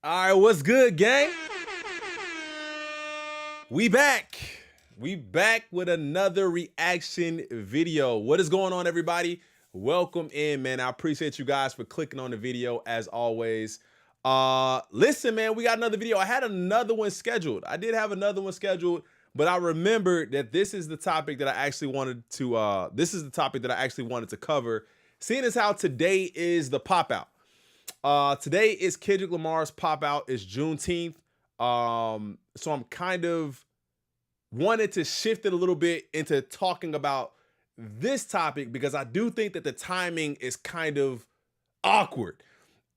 All right, what's good, gang? We back. We back with another reaction video. What is going on, everybody? Welcome in, man. I appreciate you guys for clicking on the video as always. Listen, man, we got another video. I had another one scheduled. I did have another one scheduled, but I remembered that this is the topic that I actually wanted to cover, seeing as how today is the pop out. Today is Kendrick Lamar's pop out. It's Juneteenth. So I'm kind of wanted to shift it a little bit into talking about this topic because I do think that the timing is kind of awkward.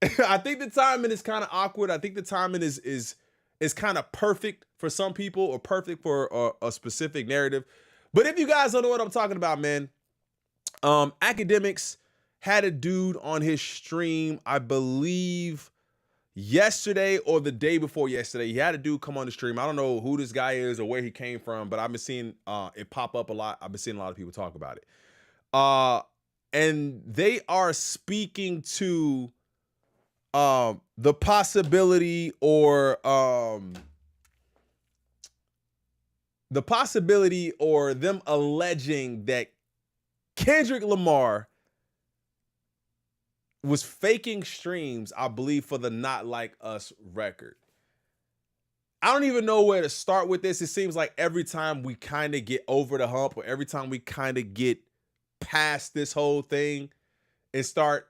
I think the timing is kind of awkward. I think the timing is kind of perfect for some people or perfect for a specific narrative. But if you guys don't know what I'm talking about, man, AKADEMIKS had a dude on his stream, I believe yesterday or the day before yesterday. He had a dude come on the stream. I don't know who this guy is or where he came from, but I've been seeing it pop up a lot. I've been seeing a lot of people talk about it. And they are speaking to the possibility or them alleging that Kendrick Lamar was faking streams, I believe, for the Not Like Us record. I don't even know where to start with this. It seems like every time we kind of get over the hump or every time we kind of get past this whole thing and start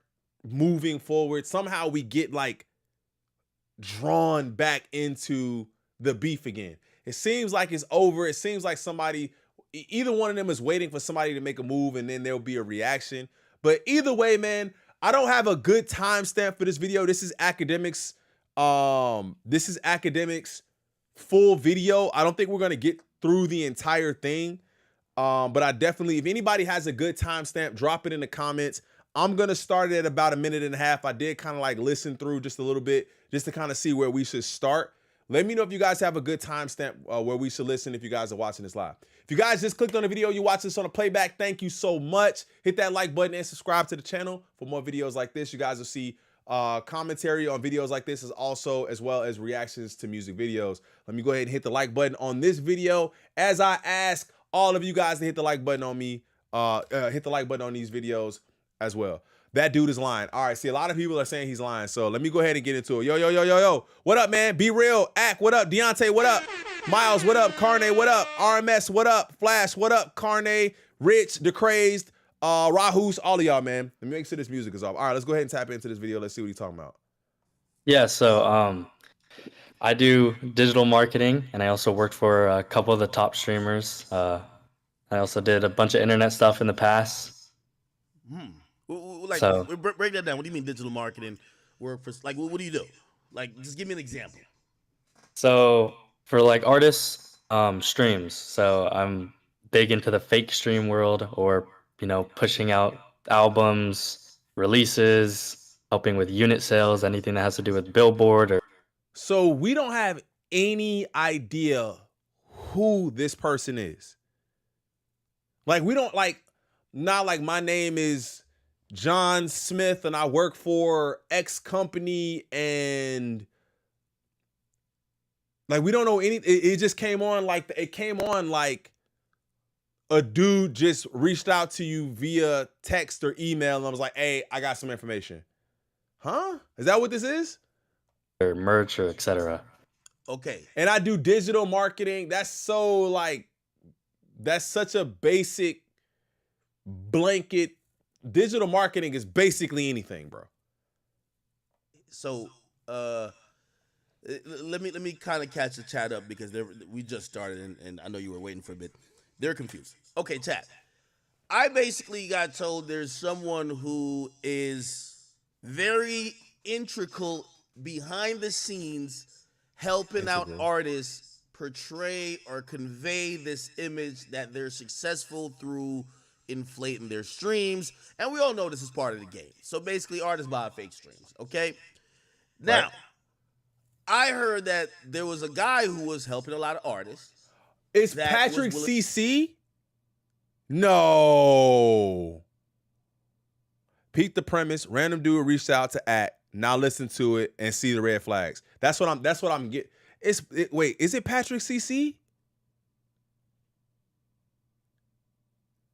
moving forward, somehow we get like drawn back into the beef again. It seems like it's over. It seems like somebody, either one of them is waiting for somebody to make a move and then there'll be a reaction. But either way, man, I don't have a good timestamp for this video. This is AKADEMIKS. This is AKADEMIKS full video. I don't think we're gonna get through the entire thing. But I definitely, if anybody has a good timestamp, drop it in the comments. I'm gonna start it at about 1.5 minutes. I did kind of like listen through just a little bit, just to kind of see where we should start. Let me know if you guys have a good timestamp where we should listen if you guys are watching this live. If you guys just clicked on the video, you watch this on a playback, thank you so much. Hit that like button and subscribe to the channel for more videos like this. You guys will see commentary on videos like this as well as reactions to music videos. Let me go ahead and hit the like button on this video as I ask all of you guys to hit the like button on me, hit the like button on these videos as well. That dude is lying. All right, see, a lot of people are saying he's lying, so let me go ahead and get into it. Yo. What up, man? Be real. Ack, what up? Deontay, what up? Miles, what up? Carne, what up? RMS, what up? Flash, what up? Carne, Rich, The Crazed, Rahus, all of y'all, man. Let me make sure this music is off. All right, let's go ahead and tap into this video. Let's see what he's talking about. Yeah, so I do digital marketing, and I also worked for a couple of the top streamers. I also did a bunch of internet stuff in the past. Like, So- break that down. What do you mean digital marketing? Work for, like, what do you do? Like, just give me an example. So for like artists, streams. So I'm big into the fake stream world, or pushing out albums, releases, helping with unit sales, anything that has to do with Billboard. So we don't have any idea who this person is. Like, we don't not like my name is John Smith and I work for X company, and like we don't know any. It just came on like a dude just reached out to you via text or email and I was like, hey, I got some information. Huh? Is that what this is? Or merch, or etc. Okay. And I do digital marketing. That's such a basic blanket. Digital marketing is basically anything, bro. So, let me kind of catch the chat up because we just started and I know you were waiting for a bit. They're confused. Okay, chat. I basically got told there's someone who is very integral behind the scenes helping out artists portray or convey this image that they're successful through inflating their streams, and we all know this is part of the game. So basically, artists buy fake streams. Okay. Now, Right. I heard that there was a guy who was helping a lot of artists. Is That Patrick was CC? No. Peep the premise. Random dude reached out to Act Now listen to it and see the red flags. That's what I'm getting. Wait, is it Patrick CC?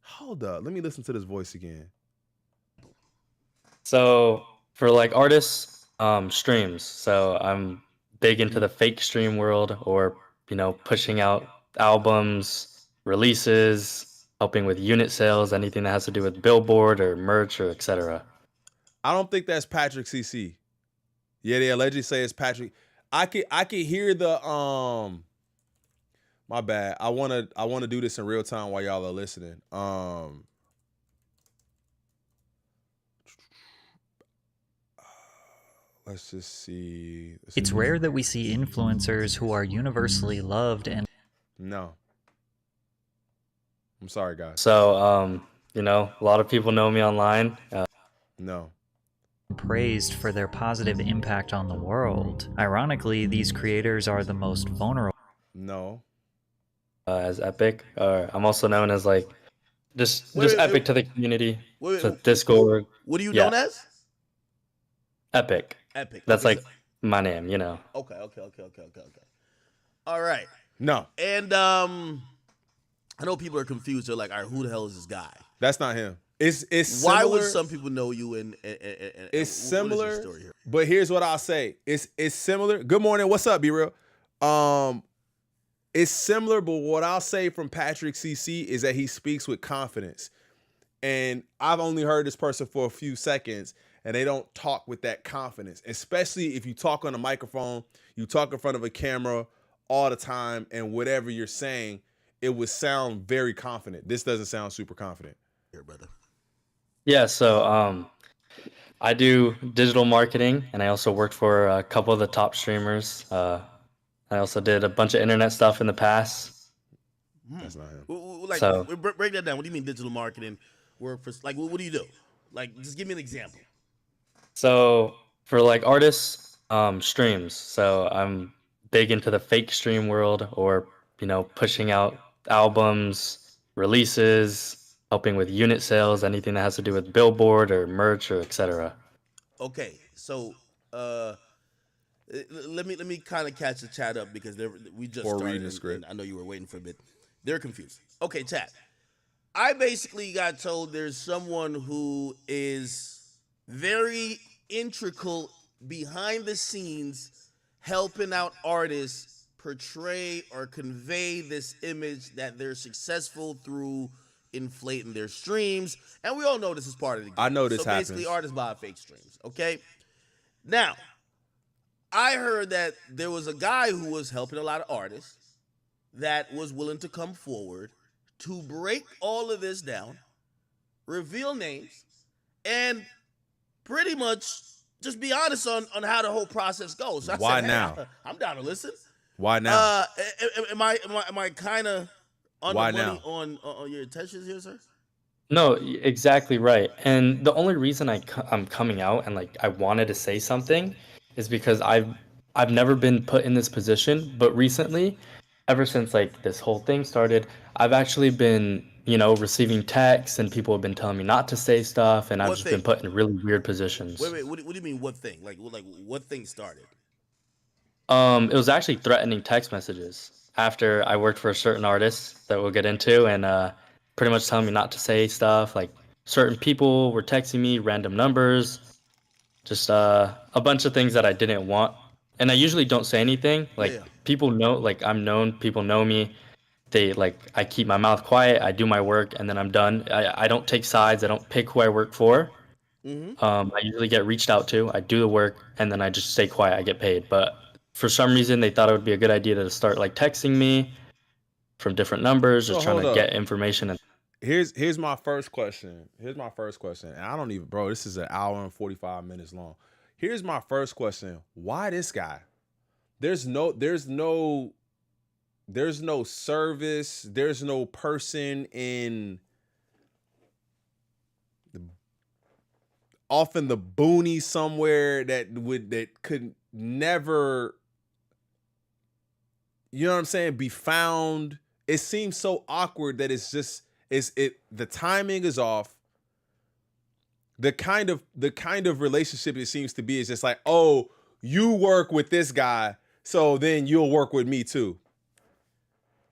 Hold up. Let me listen to this voice again. So for like artists, streams. So I'm big into the fake stream world, or pushing out albums, releases, helping with unit sales, anything that has to do with billboard or merch or etc. I don't think that's Patrick CC. Yeah, they allegedly say it's Patrick. I could hear the my bad. I wanna do this in real time while y'all are listening. Let's just see. It's rare that we see influencers who are universally loved and No. I'm sorry, guys. So a lot of people know me online. No. praised for their positive impact on the world. Ironically, these creators are the most vulnerable. No. As Epic. I'm also known as like just Epic to the community. So Discord. What are you known as? Epic. Epic. That's okay. like my name, Okay. All right. No. And I know people are confused. They're like, all right, who the hell is this guy? That's not him. It's why similar. would some people know you and it's similar. What is your story here? But here's what I'll say. It's similar. Good morning. What's up, B-Real? It's similar, but what I'll say from Patrick CC is that he speaks with confidence. And I've only heard this person for a few seconds, and they don't talk with that confidence, especially if you talk on a microphone, you talk in front of a camera all the time, and whatever you're saying, it would sound very confident. This doesn't sound super confident. Here, brother. Yeah, so I do digital marketing, and I also worked for a couple of the top streamers. I also did a bunch of internet stuff in the past. That's not him. Like, So- break that down. What do you mean digital marketing? Work for like, what do you do? Like, just give me an example. So for like artists, streams. So I'm big into the fake stream world, or pushing out albums, releases, helping with unit sales, anything that has to do with billboard or merch or etc. Okay, so let me kind of catch the chat up because we just Or started reading the script. and I know you were waiting for a bit. They're confused. Okay, chat. I basically got told there's someone who is very integral behind the scenes helping out artists portray or convey this image that they're successful through inflating their streams. And we all know this is part of the game. I know this So basically, happens. artists buy fake streams, okay? Now, I heard that there was a guy who was helping a lot of artists that was willing to come forward to break all of this down, reveal names, and pretty much just be honest on how the whole process goes. So I Why said, hey, now? I'm down to listen. Why now? Am I kind of on Why the money now? on your intentions here, sir? No, exactly right. And the only reason I'm coming out and like I wanted to say something is because I've never been put in this position, but recently, ever since like this whole thing started, I've actually been, receiving texts and people have been telling me not to say stuff, and I've What just thing? been put in really weird positions. Wait. What do you mean? What thing? Like what thing started? It was actually threatening text messages after I worked for a certain artist that we'll get into, and pretty much telling me not to say stuff. Like certain people were texting me random numbers, just a bunch of things that I didn't want. And I usually don't say anything. Like Yeah. people know, like I'm known, people know me. They like I keep my mouth quiet, I do my work, and then I'm done. I don't take sides. I don't pick who I work for. Mm-hmm. I usually get reached out to. I do the work, and then I just stay quiet. I get paid. But for some reason, they thought it would be a good idea to start like texting me from different numbers, just So trying hold to up. get information. And Here's my first question. And I don't even, bro, this is an hour and 45 minutes long. Here's my first question. Why this guy? There's no service. There's no person in off in the boonies somewhere that could never, you know what I'm saying, be found. It seems so awkward that the timing is off. the kind of relationship it seems to be is just like, oh, you work with this guy, so then you'll work with me too.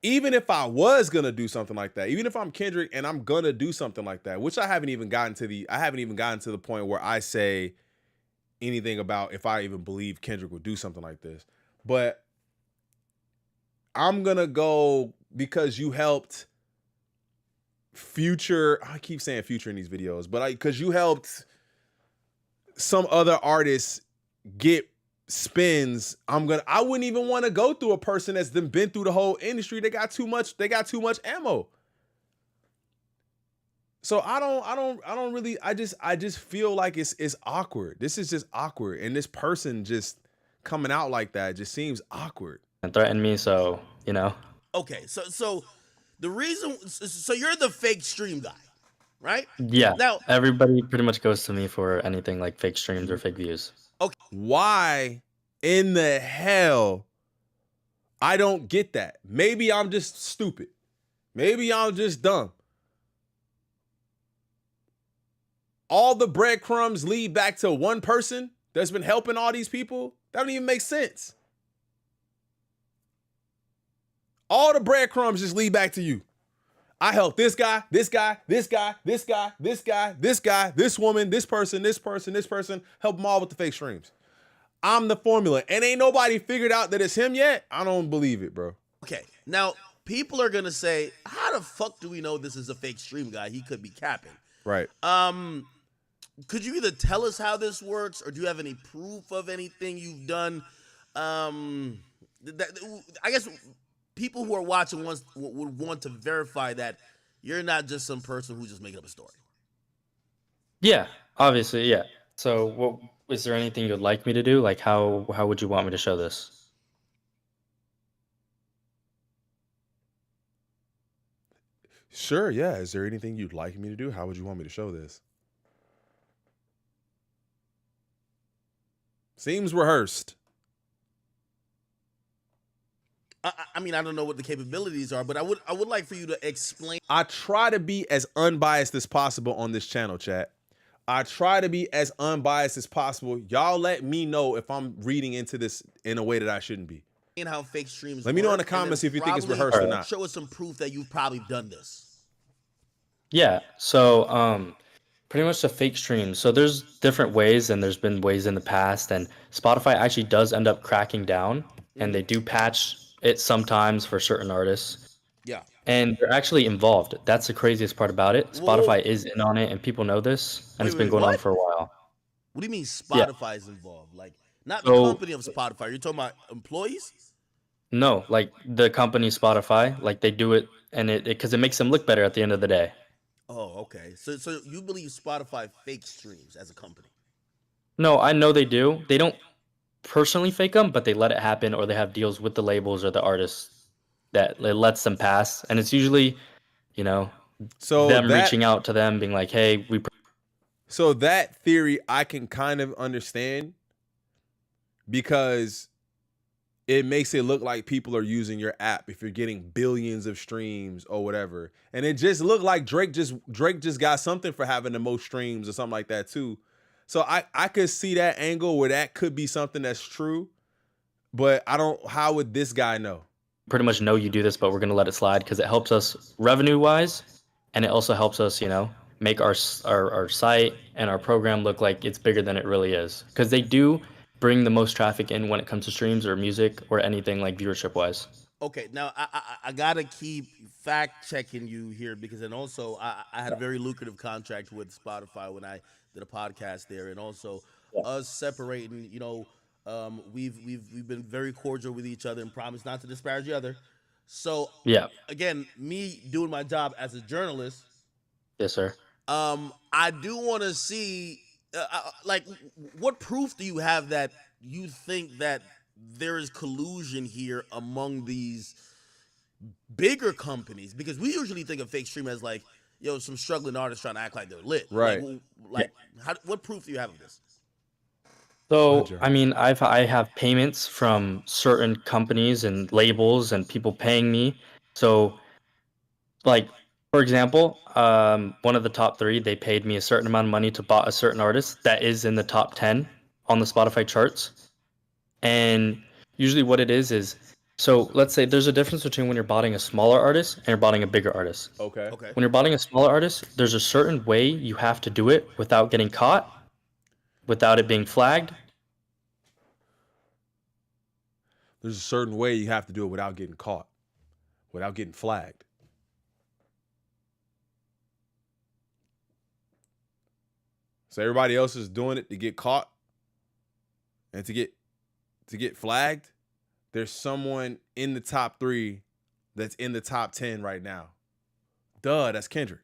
Even if I was gonna do something like that, even if I'm Kendrick and I'm gonna do something like that, which I haven't even gotten to the point where I say anything about if I even believe Kendrick would do something like this. But I'm gonna go because you helped Future. I keep saying Future in these videos, but because you helped some other artists get spins, I wouldn't even want to go through a person that's been through the whole industry. They got too much ammo. So I don't really, I just feel like it's awkward. This is just awkward. And this person just coming out like that just seems awkward. And threatened me, so, you know. Okay, so the reason, so you're the fake stream guy, right? Yeah. Now, everybody pretty much goes to me for anything like fake streams or fake views. okay. Why in the hell? I don't get that. Maybe I'm just stupid. Maybe I'm just dumb. All the breadcrumbs lead back to one person that's been helping all these people. That don't even make sense. All the breadcrumbs just lead back to you. I helped this guy, this guy, this guy, this guy, this guy, this guy, this woman, this person, this person, this person. Help them all with the fake streams. I'm the formula. And ain't nobody figured out that it's him yet. I don't believe it, bro. Okay, now people are gonna say, how the fuck do we know this is a fake stream guy? He could be capping. Right. Could you either tell us how this works, or do you have any proof of anything you've done? I guess people who are watching would want to verify that you're not just some person who's just making up a story. Yeah, obviously, yeah. So, what is there anything you'd like me to do? Like, how would you want me to show this? Sure, yeah. Is there anything you'd like me to do? How would you want me to show this? Seems rehearsed. I mean, I don't know what the capabilities are, but I would like for you to explain. I try to be as unbiased as possible on this channel, chat. I try to be as unbiased as possible. Y'all let me know if I'm reading into this in a way that I shouldn't be. How fake streams. Let me know in the comments if you think it's rehearsed or not. Show us some proof that you've probably done this. Yeah. So, pretty much the fake streams. So there's different ways, and there's been ways in the past, and Spotify actually does end up cracking down, and they do patch it sometimes for certain artists. Yeah. And they're actually involved. That's the craziest part about it. Spotify is in on it, and people know this, and it's been going on for a while. What do you mean Spotify is involved? Like, not the company of Spotify. You're talking about employees? No, like the company Spotify. Like, they do it, and because it makes them look better at the end of the day. Oh, okay. So you believe Spotify fake streams as a company? No, I know they do. They don't personally fake them, but they let it happen, or they have deals with the labels or the artists that it lets them pass. And it's usually, so them reaching out to them, being like, hey, So that theory I can kind of understand, because it makes it look like people are using your app if you're getting billions of streams or whatever. And it just looked like Drake just got something for having the most streams or something like that too. So I could see that angle where that could be something that's true, but how would this guy know? Pretty much know you do this, but we're going to let it slide because it helps us revenue wise. And it also helps us, make our site and our program look like it's bigger than it really is. Because they do bring the most traffic in when it comes to streams or music or anything like viewership wise. Okay, now I gotta keep fact checking you here, because then also I had a very lucrative contract with Spotify when I did a podcast there, and also us separating. We've been very cordial with each other and promised not to disparage the other. So again, me doing my job as a journalist. Yes, sir. I do want to see, like, what proof do you have that you think that there is collusion here among these bigger companies? Because we usually think of fake stream as like, some struggling artists trying to act like they're lit. Right. What proof do you have of this? So, I mean, I have payments from certain companies and labels and people paying me. So, like, For example, one of the top 3, they paid me a certain amount of money to bot a certain artist that is in the top 10 on the Spotify charts. And usually what it is so let's say there's a difference between when you're botting a smaller artist and you're botting a bigger artist. Okay. Okay. When you're botting a smaller artist, there's a certain way you have to do it without getting caught, without it being flagged. There's a certain way you have to do it without getting caught, without getting flagged. So everybody else is doing it to get caught and to get flagged. There's someone in the top 3 that's in the top 10 right now. Duh, that's Kendrick.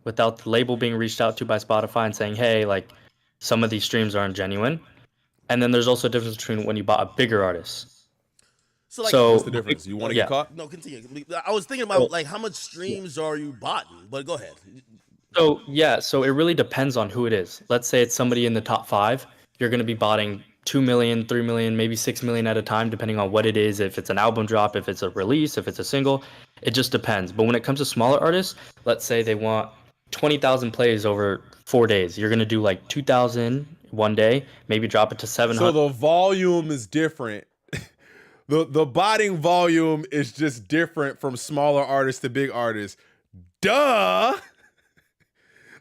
Without the label being reached out to by Spotify and saying, hey, like, some of these streams aren't genuine. And then there's also a difference between when you bought a bigger artist. So, like, So- What's the difference? You want to Yeah. get caught? no, continue. I was thinking about like how much streams are you botting, but go ahead. So yeah, so it really depends on who it is. Let's say it's somebody in the top 5. You're going to be botting 2 million, 3 million, maybe 6 million at a time, depending on what it is. If it's an album drop, if it's a release, if it's a single, it just depends. But when it comes to smaller artists, let's say they want 20,000 plays over 4 days. You're going to do like 2,000 one day, maybe drop it to 700. So the volume is different. The botting volume is just different from smaller artists to big artists. Duh.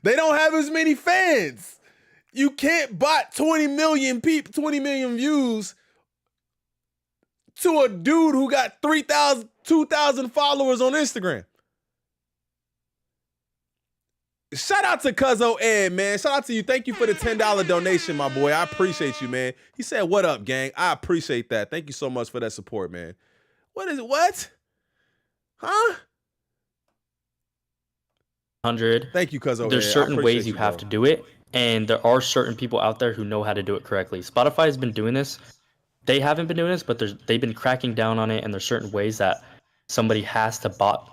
They don't have as many fans. You can't bot 20 million people, 20 million views to a dude who got 3,000, 2,000 followers on Instagram. Shout out to Cuzzo Ed, man. Shout out to you. Thank you for the $10 donation, my boy. I appreciate you, man. He said, what up, gang? I appreciate that. Thank you so much for that support, man. What is it? What? Huh? 100. Thank you, Cuzzo Ed. There's I certain appreciate ways you have bro. to do it, and there are certain people out there who know how to do it correctly. Spotify has been doing this. They haven't been doing this, but they've been cracking down on it, and there's certain ways that somebody has to bot,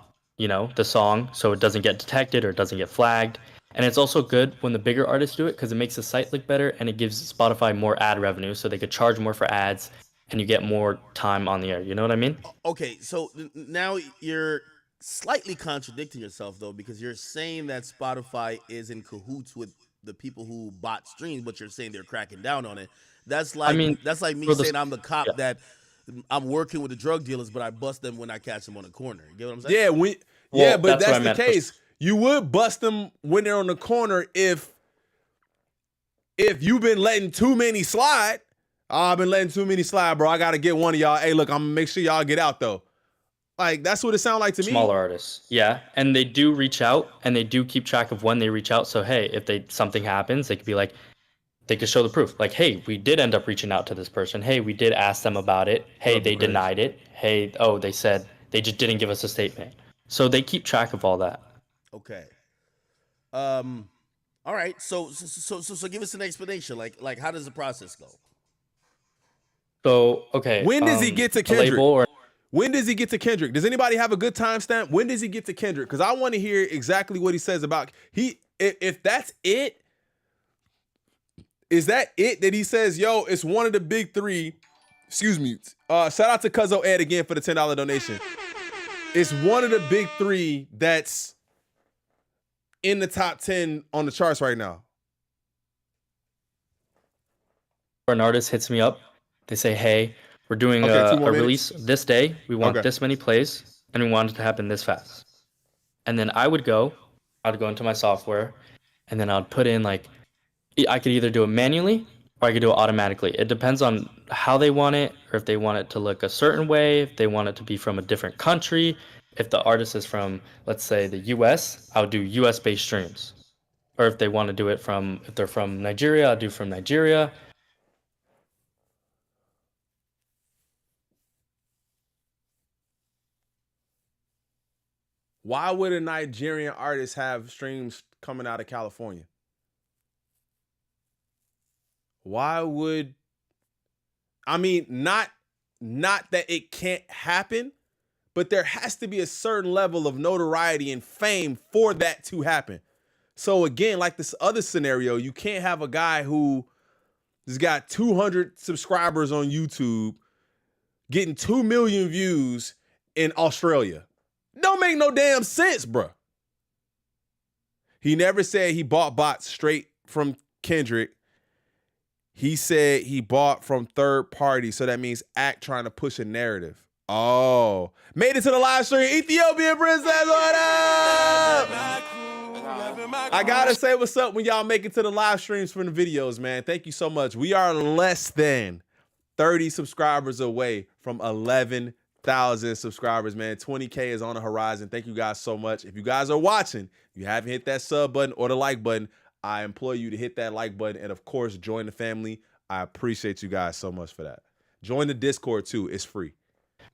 the song so it doesn't get detected or it doesn't get flagged. And it's also good when the bigger artists do it because it makes the site look better and it gives Spotify more ad revenue, so they could charge more for ads and you get more time on the air. You know what I mean? Okay, so now you're slightly contradicting yourself though, because you're saying that Spotify is in cahoots with the people who bot streams, but you're saying they're cracking down on it. That's like me saying I'm the cop that I'm working with the drug dealers, but I bust them when I catch them on the corner. You get what I'm saying? Yeah, Well, but that's what I that's meant. the case. You would bust them when they're on the corner if you've been letting too many slide. I've been letting too many slide, bro. I got to get one of y'all. Hey, look, I'm going to make sure y'all get out, though. Like, that's what it sounds like to me. Smaller artists, yeah, and they do reach out and they do keep track of when they reach out. So hey, if something happens, they could be like, they could show the proof. Like, hey, we did end up reaching out to this person. Hey, we did ask them about it. Hey, they denied it. Hey, they said they just didn't give us a statement. So they keep track of all that. Okay. All right. So give us an explanation. Like how does the process go? So okay, When does he get to a Kendrick? label or When does he get to Kendrick? Does anybody have a good timestamp? When does he get to Kendrick? Because I want to hear exactly what he says about if that's it. Is that it that he says, yo, it's one of the big 3? Excuse me. Shout out to Cuzzo Ed again for the $10 donation. It's one of the big 3 that's in the top 10 on the charts right now. an artist hits me up, they say, hey, we're doing Okay, 2 more a minutes. release this day. We want Okay. this many plays, and we want it to happen this fast. And then I'd go into my software, and then I'd put in like, I could either do it manually or I could do it automatically. It depends on how they want it, or if they want it to look a certain way, if they want it to be from a different country. If the artist is from, let's say, the US, I'll do US-based streams. Or if they want to do it if they're from Nigeria, I'll do from Nigeria. Why would a Nigerian artist have streams coming out of California? Why would, I mean, not that it can't happen, but there has to be a certain level of notoriety and fame for that to happen. So again, like this other scenario, you can't have a guy who has got 200 subscribers on YouTube getting 2 million views in Australia. Don't make no damn sense, bro. He never said he bought bots straight from Kendrick. He said he bought from third party, so that means Act trying to push a narrative. Oh, made it to the live stream. Ethiopian Princess, what up? I gotta say what's up when y'all make it to the live streams from the videos, man. Thank you so much. We are less than 30 subscribers away from 11,000 subscribers, man. 20K is on the horizon. Thank you guys so much. If you guys are watching, if you haven't hit that sub button or the like button, I implore you to hit that like button and, of course, join the family. I appreciate you guys so much for that. Join the Discord, too. It's free.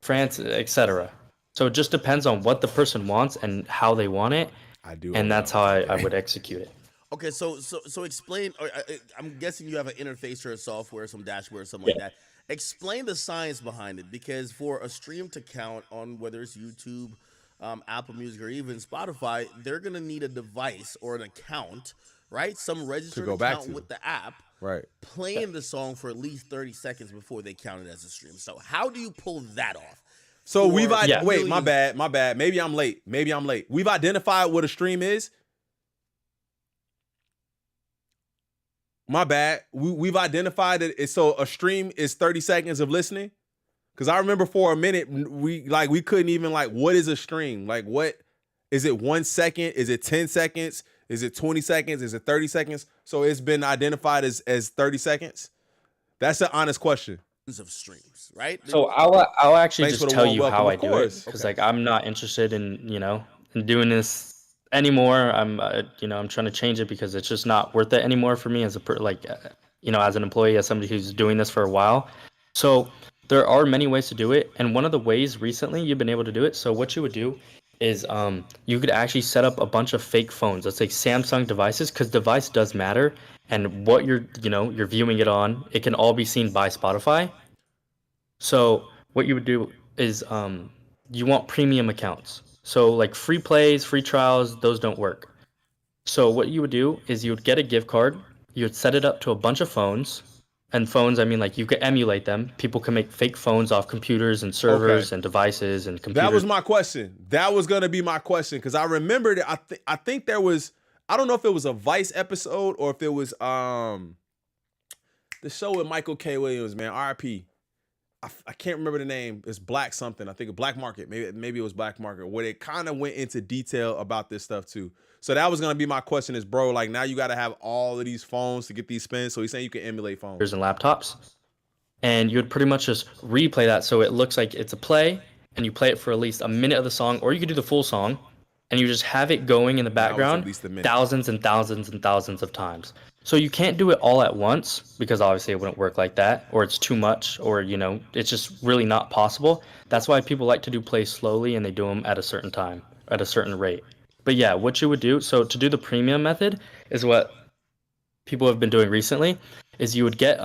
France, etc. So it just depends on what the person wants and how they want it. I do. And that's how I would execute it. Okay, so explain. I'm guessing you have an interface or a software, some dashboard, or something like that. Explain the science behind it, because for a stream to count on whether it's YouTube, Apple Music, or even Spotify, they're gonna need a device or an account, right? Some registered account with the app, right? Playing the song for at least 30 seconds before they count it as a stream. So how do you pull that off? So wait, my bad. Maybe I'm late. We've identified what a stream is. My bad. We've identified it. So a stream is 30 seconds of listening. Because I remember for a minute, we couldn't even what is a stream? Like, what is it? 1 second? Is it 10 seconds? Is it 20 seconds? Is it 30 seconds? So it's been identified as 30 seconds. That's an honest question. Of streams, right? So I'll actually just tell you how I do it, because I'm not interested in in doing this anymore. I'm I'm trying to change it because it's just not worth it anymore for me as as an employee, as somebody who's doing this for a while. So there are many ways to do it, and one of the ways recently you've been able to do it. So what you would do is you could actually set up a bunch of fake phones. Let's say Samsung devices, because device does matter, and what you're viewing it on, it can all be seen by Spotify. So what you would do is you want premium accounts. So like free plays, free trials, those don't work. So what you would do is you would get a gift card, you would set it up to a bunch of phones. And phones, I mean, you could emulate them. People can make fake phones off computers and servers and devices and computers. That was my question. That was going to be my question, because I remembered, I think there was, I don't know if it was a Vice episode or if it was the show with Michael K. Williams, man, RIP. I can't remember the name. It's Black something. I think Black Market. Maybe it was Black Market, where they kind of went into detail about this stuff too. So that was gonna be my question: is, bro, now you got to have all of these phones to get these spins? So he's saying you can emulate phones and laptops, and you would pretty much just replay that so it looks like it's a play, and you play it for at least a minute of the song, or you could do the full song, and you just have it going in the background thousands and thousands and thousands of times. So you can't do it all at once, because obviously it wouldn't work like that, or it's too much, or it's just really not possible. That's why people like to do plays slowly, and they do them at a certain time, at a certain rate. But yeah, what you would do, so to do the premium method is what people have been doing recently, is you would get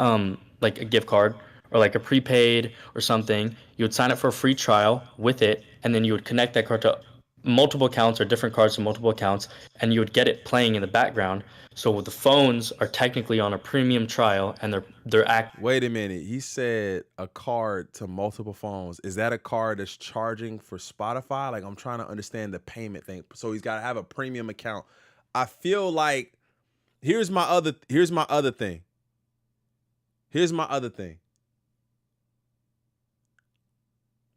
like a gift card or like a prepaid or something. You would sign up for a free trial with it, and then you would connect that card to multiple accounts or different cards to multiple accounts, and you would get it playing in the background. So the phones are technically on a premium trial, and they're Wait a minute. He said a card to multiple phones. Is that a card that's charging for Spotify? Like, I'm trying to understand the payment thing. So he's got to have a premium account. I feel like here's my other thing.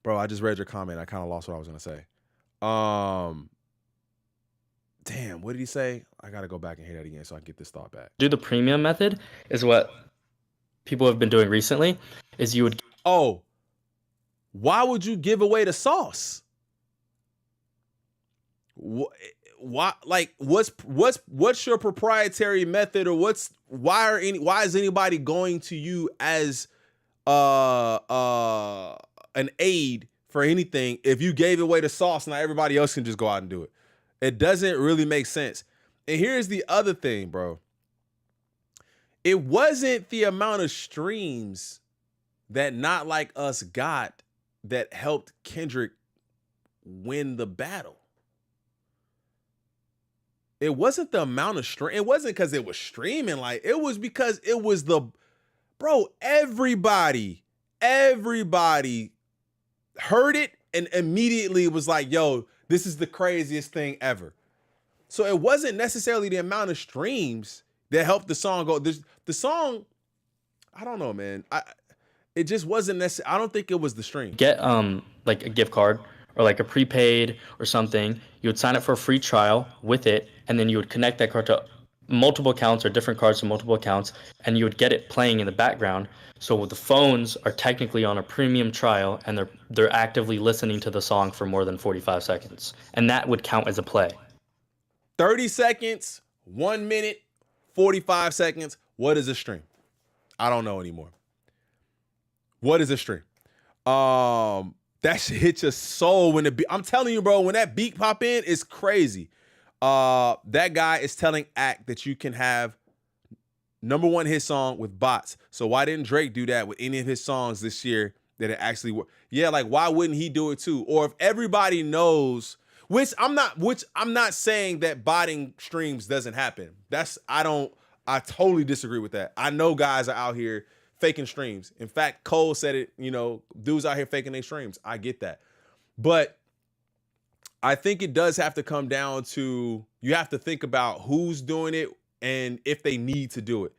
Bro, I just read your comment. I kind of lost what I was gonna say. Damn, what did he say? I gotta go back and hear that again so I can get this thought back. Do the premium method is what people have been doing recently, is you would... Oh, why would you give away the sauce? Why, what's your proprietary method, or why is anybody going to you as an aid for anything if you gave away the sauce? Now everybody else can just go out and do it. It doesn't really make sense. And here's the other thing, bro. It wasn't the amount of streams that Not Like Us got that helped Kendrick win the battle. It wasn't the amount of stream. It wasn't because it was streaming. It was because it was everybody heard it and immediately was like, yo, this is the craziest thing ever. So it wasn't necessarily the amount of streams that helped the song go. The song, I don't know, man. It just wasn't necessary. I don't think it was the stream. Get like a gift card or like a prepaid or something. You would sign up for a free trial with it, and then you would connect that card to multiple accounts or different cards to multiple accounts, and you would get it playing in the background. So the phones are technically on a premium trial, and they're actively listening to the song for more than 45 seconds, and that would count as a play. 30 seconds, 1 minute, 45 seconds. What is a stream? I don't know anymore. What is a stream? That shit hit your soul when the beat. I'm telling you, bro, when that beat pop in, it's crazy. That guy is telling Act that you can have #1 hit song with bots. So why didn't Drake do that with any of his songs this year that it actually worked? Yeah, like why wouldn't he do it too? Or if everybody knows, which I'm not saying that botting streams doesn't happen. I totally disagree with that. I know guys are out here faking streams. In fact, Cole said it, dudes out here faking their streams. I get that. But I think it does have to come down to, you have to think about who's doing it and if they need to do it.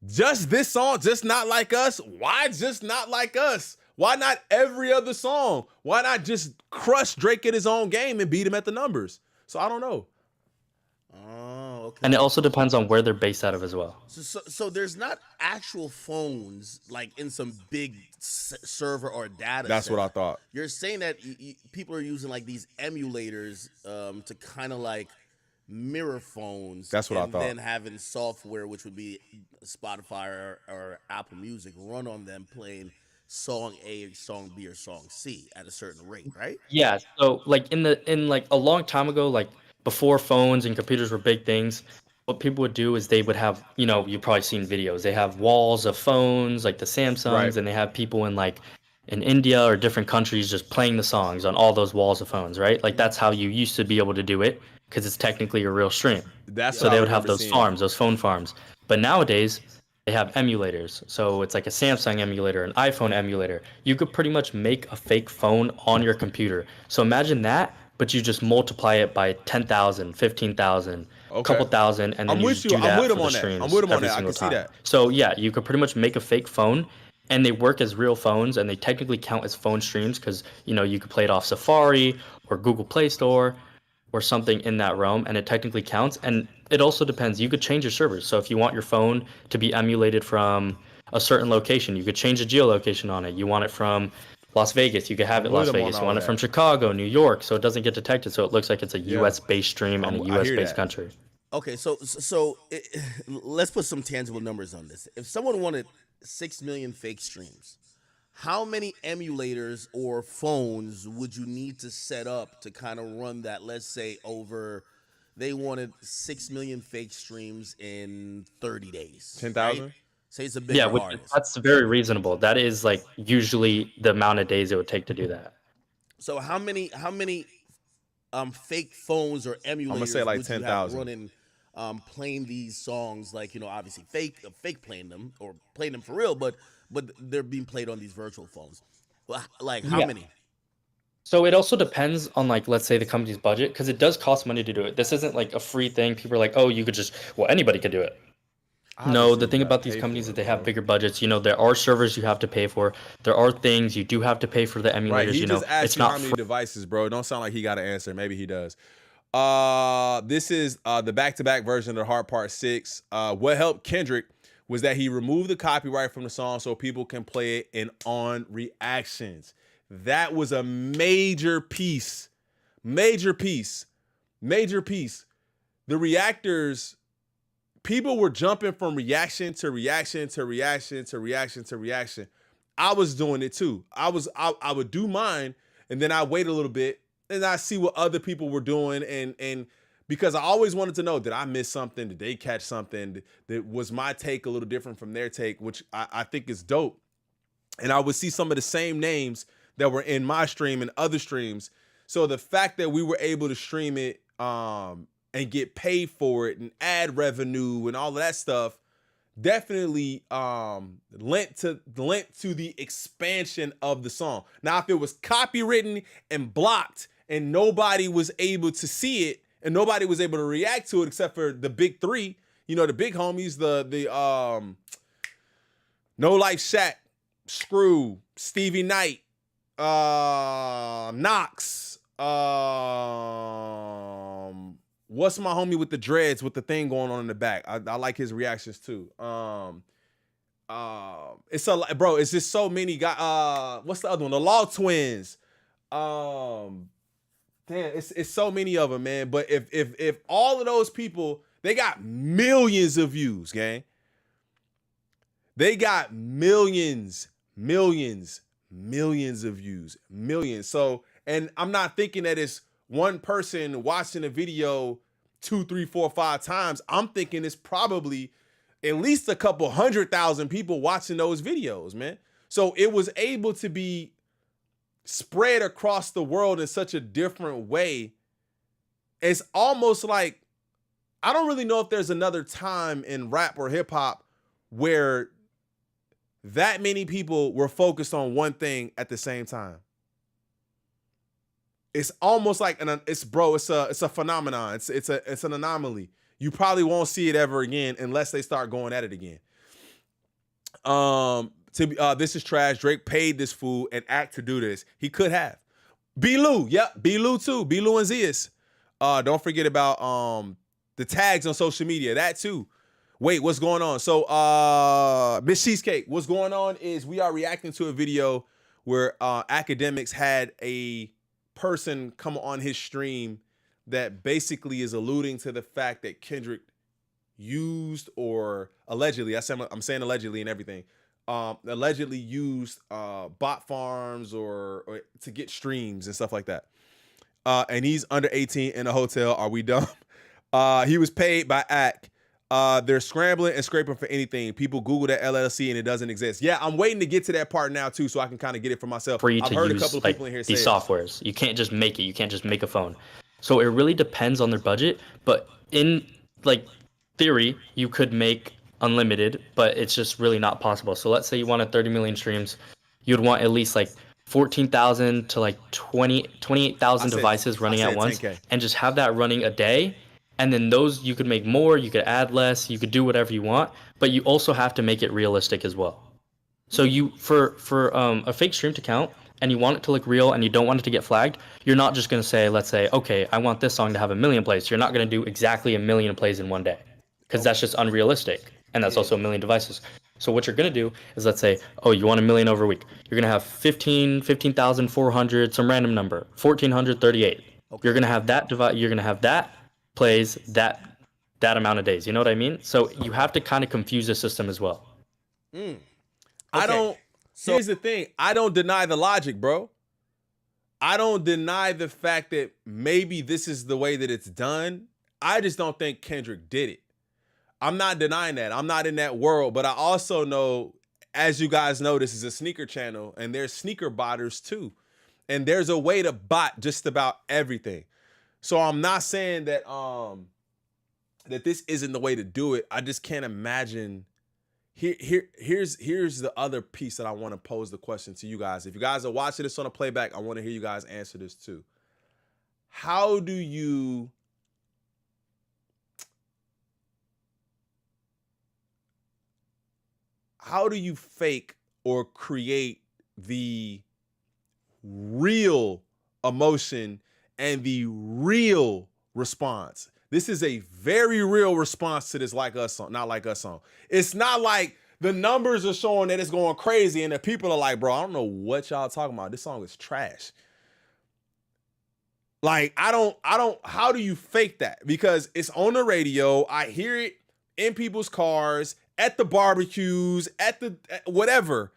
Just this song, just not like us. Why just not like us? Why not every other song? Why not just crush Drake at his own game and beat him at the numbers? So I don't know. Oh, okay. And it also depends on where they're based out of as well. So there's not actual phones like in some big server or data. That's center. what I thought. You're saying that people are using like these emulators to kind of like mirror phones. That's what I and thought. then having software, which would be Spotify or Apple Music, run on them playing song A, song B, or song C at a certain rate, right? Yeah. So like in like a long time ago, like before phones and computers were big things, what people would do is they would have, you've probably seen videos. They have walls of phones, like the Samsungs, Right. and they have people in India or different countries just playing the songs on all those walls of phones, right? Like that's how you used to be able to do it because it's technically a real stream. That's So what they I would have remember those seeing. farms, those phone farms. But nowadays, they have emulators. So it's like a Samsung emulator, an iPhone emulator. You could pretty much make a fake phone on your computer. So imagine that, but you just multiply it by 10,000, 15,000, a Okay. couple thousand, and then I'm you with just you. do I'm that with for him the on that. streams I'm with him on every that. I single can see time. that. So yeah, you could pretty much make a fake phone, and they work as real phones, and they technically count as phone streams because you could play it off Safari or Google Play Store or something in that realm, and it technically counts. And it also depends. You could change your servers. So if you want your phone to be emulated from a certain location, you could change the geolocation on it. You want it from Las Vegas, you could have it I'm Las with him on Vegas. You all want it that. from Chicago, New York, so it doesn't get detected. So it looks like it's a Yeah. US based stream and a I US hear based that. country. Okay, let's put some tangible numbers on this. If someone wanted 6 million fake streams, how many emulators or phones would you need to set up to kind of run that? Let's say they wanted 6 million fake streams in 30 days. 10,000? right? Say it's a bigger Yeah, artist. that's very reasonable. That is like usually the amount of days it would take to do that. So how many fake phones or emulators say like would you have 10,000. running playing these songs, like obviously fake playing them or playing them for real, but they're being played on these virtual phones. Like how Yeah. many? So it also depends on, like, let's say the company's budget, because it does cost money to do it. This isn't like a free thing. People are like, oh, you could just, well, anybody could do it. No, Obviously, the you thing gotta about these pay companies for is they it, have bro. bigger budgets. There are servers you have to pay for. There are things you do have to pay for the emulators. Right, he just asked It's you how not many free. devices, bro. Don't sound like he got an answer. Maybe he does. This is the back-to-back version of the Hard Part 6. What helped Kendrick was that he removed the copyright from the song so people can play it in on reactions. That was a major piece. Major piece. Major piece. The reactors, people were jumping from reaction to reaction to reaction to reaction to reaction. I was doing it too. I would do mine, and then I wait a little bit and I see what other people were doing, and because I always wanted to know, did I miss something? Did they catch something? Was my take a little different from their take, which I think is dope. And I would see some of the same names that were in my stream and other streams. So the fact that we were able to stream it and get paid for it and ad revenue and all of that stuff, definitely lent to the expansion of the song. Now, if it was copywritten and blocked and nobody was able to see it and nobody was able to react to it except for the big three, you know, the big homies, the No Life Shaq, Screw, Stevie Knight, Knox, what's my homie with the dreads with the thing going on in the back? I like his reactions too. It's it's just so many guys. What's the other one? The Law Twins. Damn, it's so many of them, man. But if all of those people, they got millions of views, gang. They got millions of views, millions. So, and I'm not thinking that it's one person watching a video 2, 3, 4, 5 times. I'm thinking it's probably at least a couple 100,000 people watching those videos, man. So it was able to be spread across the world in such a different way. It's almost like, I don't really know if there's another time in rap or hip hop where that many people were focused on one thing at the same time. It's almost like it's a phenomenon. It's an anomaly. You probably won't see it ever again unless they start going at it again. This is trash. Drake paid this fool and act to do this. He could have. B-Lou, yep, B-Lou too. B-Lou and Zias. Don't forget about the tags on social media. That too. Wait, what's going on? So, Miss Cheesecake, what's going on is we are reacting to a video where AKADEMIKS had a person come on his stream that basically is alluding to the fact that Kendrick used, or allegedly, I'm saying allegedly and everything, allegedly used bot farms or to get streams and stuff like that. And he's under 18 in a hotel. Are we dumb? He was paid by AK. They're scrambling and scraping for anything. People Google that LLC and it doesn't exist. Yeah, I'm waiting to get to that part now too, so I can kind of get it for myself. For you I've to heard use a couple of like people in here these say softwares, you can't just make it. You can't just make a phone. So it really depends on their budget. But in like theory, you could make unlimited, but it's just really not possible. So let's say you wanted 30 million streams, you'd want at least like 14,000 to like 28,000 devices running at once, 10K. and just have that running a day. And then those, you could make more, you could add less, you could do whatever you want, but you also have to make it realistic as well. So you, for a fake stream to count, and you want it to look real and you don't want it to get flagged, you're not just going to say, let's say, okay, I want this song to have 1 million plays. You're not going to do exactly 1 million plays in one day, because that's just unrealistic. And that's also 1 million devices. So what you're going to do is, let's say, oh, you want 1 million over a week. You're going to have 15,400, some random number, 1,438. Okay. You're going to have that you're going to have that plays that amount of days. You know what I mean? So you have to kind of confuse the system as well. Okay. Here's the thing. I don't deny the logic, bro. I don't deny the fact that maybe this is the way that it's done. I just don't think Kendrick did it. I'm not denying that. I'm not in that world, but I also know, as you guys know, this is a sneaker channel and there's sneaker botters too. And there's a way to bot just about everything. So I'm not saying that that this isn't the way to do it. I just can't imagine. Here's the other piece that I want to pose the question to you guys. If you guys are watching this on a playback, I want to hear you guys answer this too. How do you fake or create the real emotion and the real response? This is a very real response to this Like Us song, Not Like Us song. It's not like the numbers are showing that it's going crazy and the people are like, bro, I don't know what y'all talking about. This song is trash. Like, I don't, how do you fake that? Because it's on the radio. I hear it in people's cars, at the barbecues, at whatever.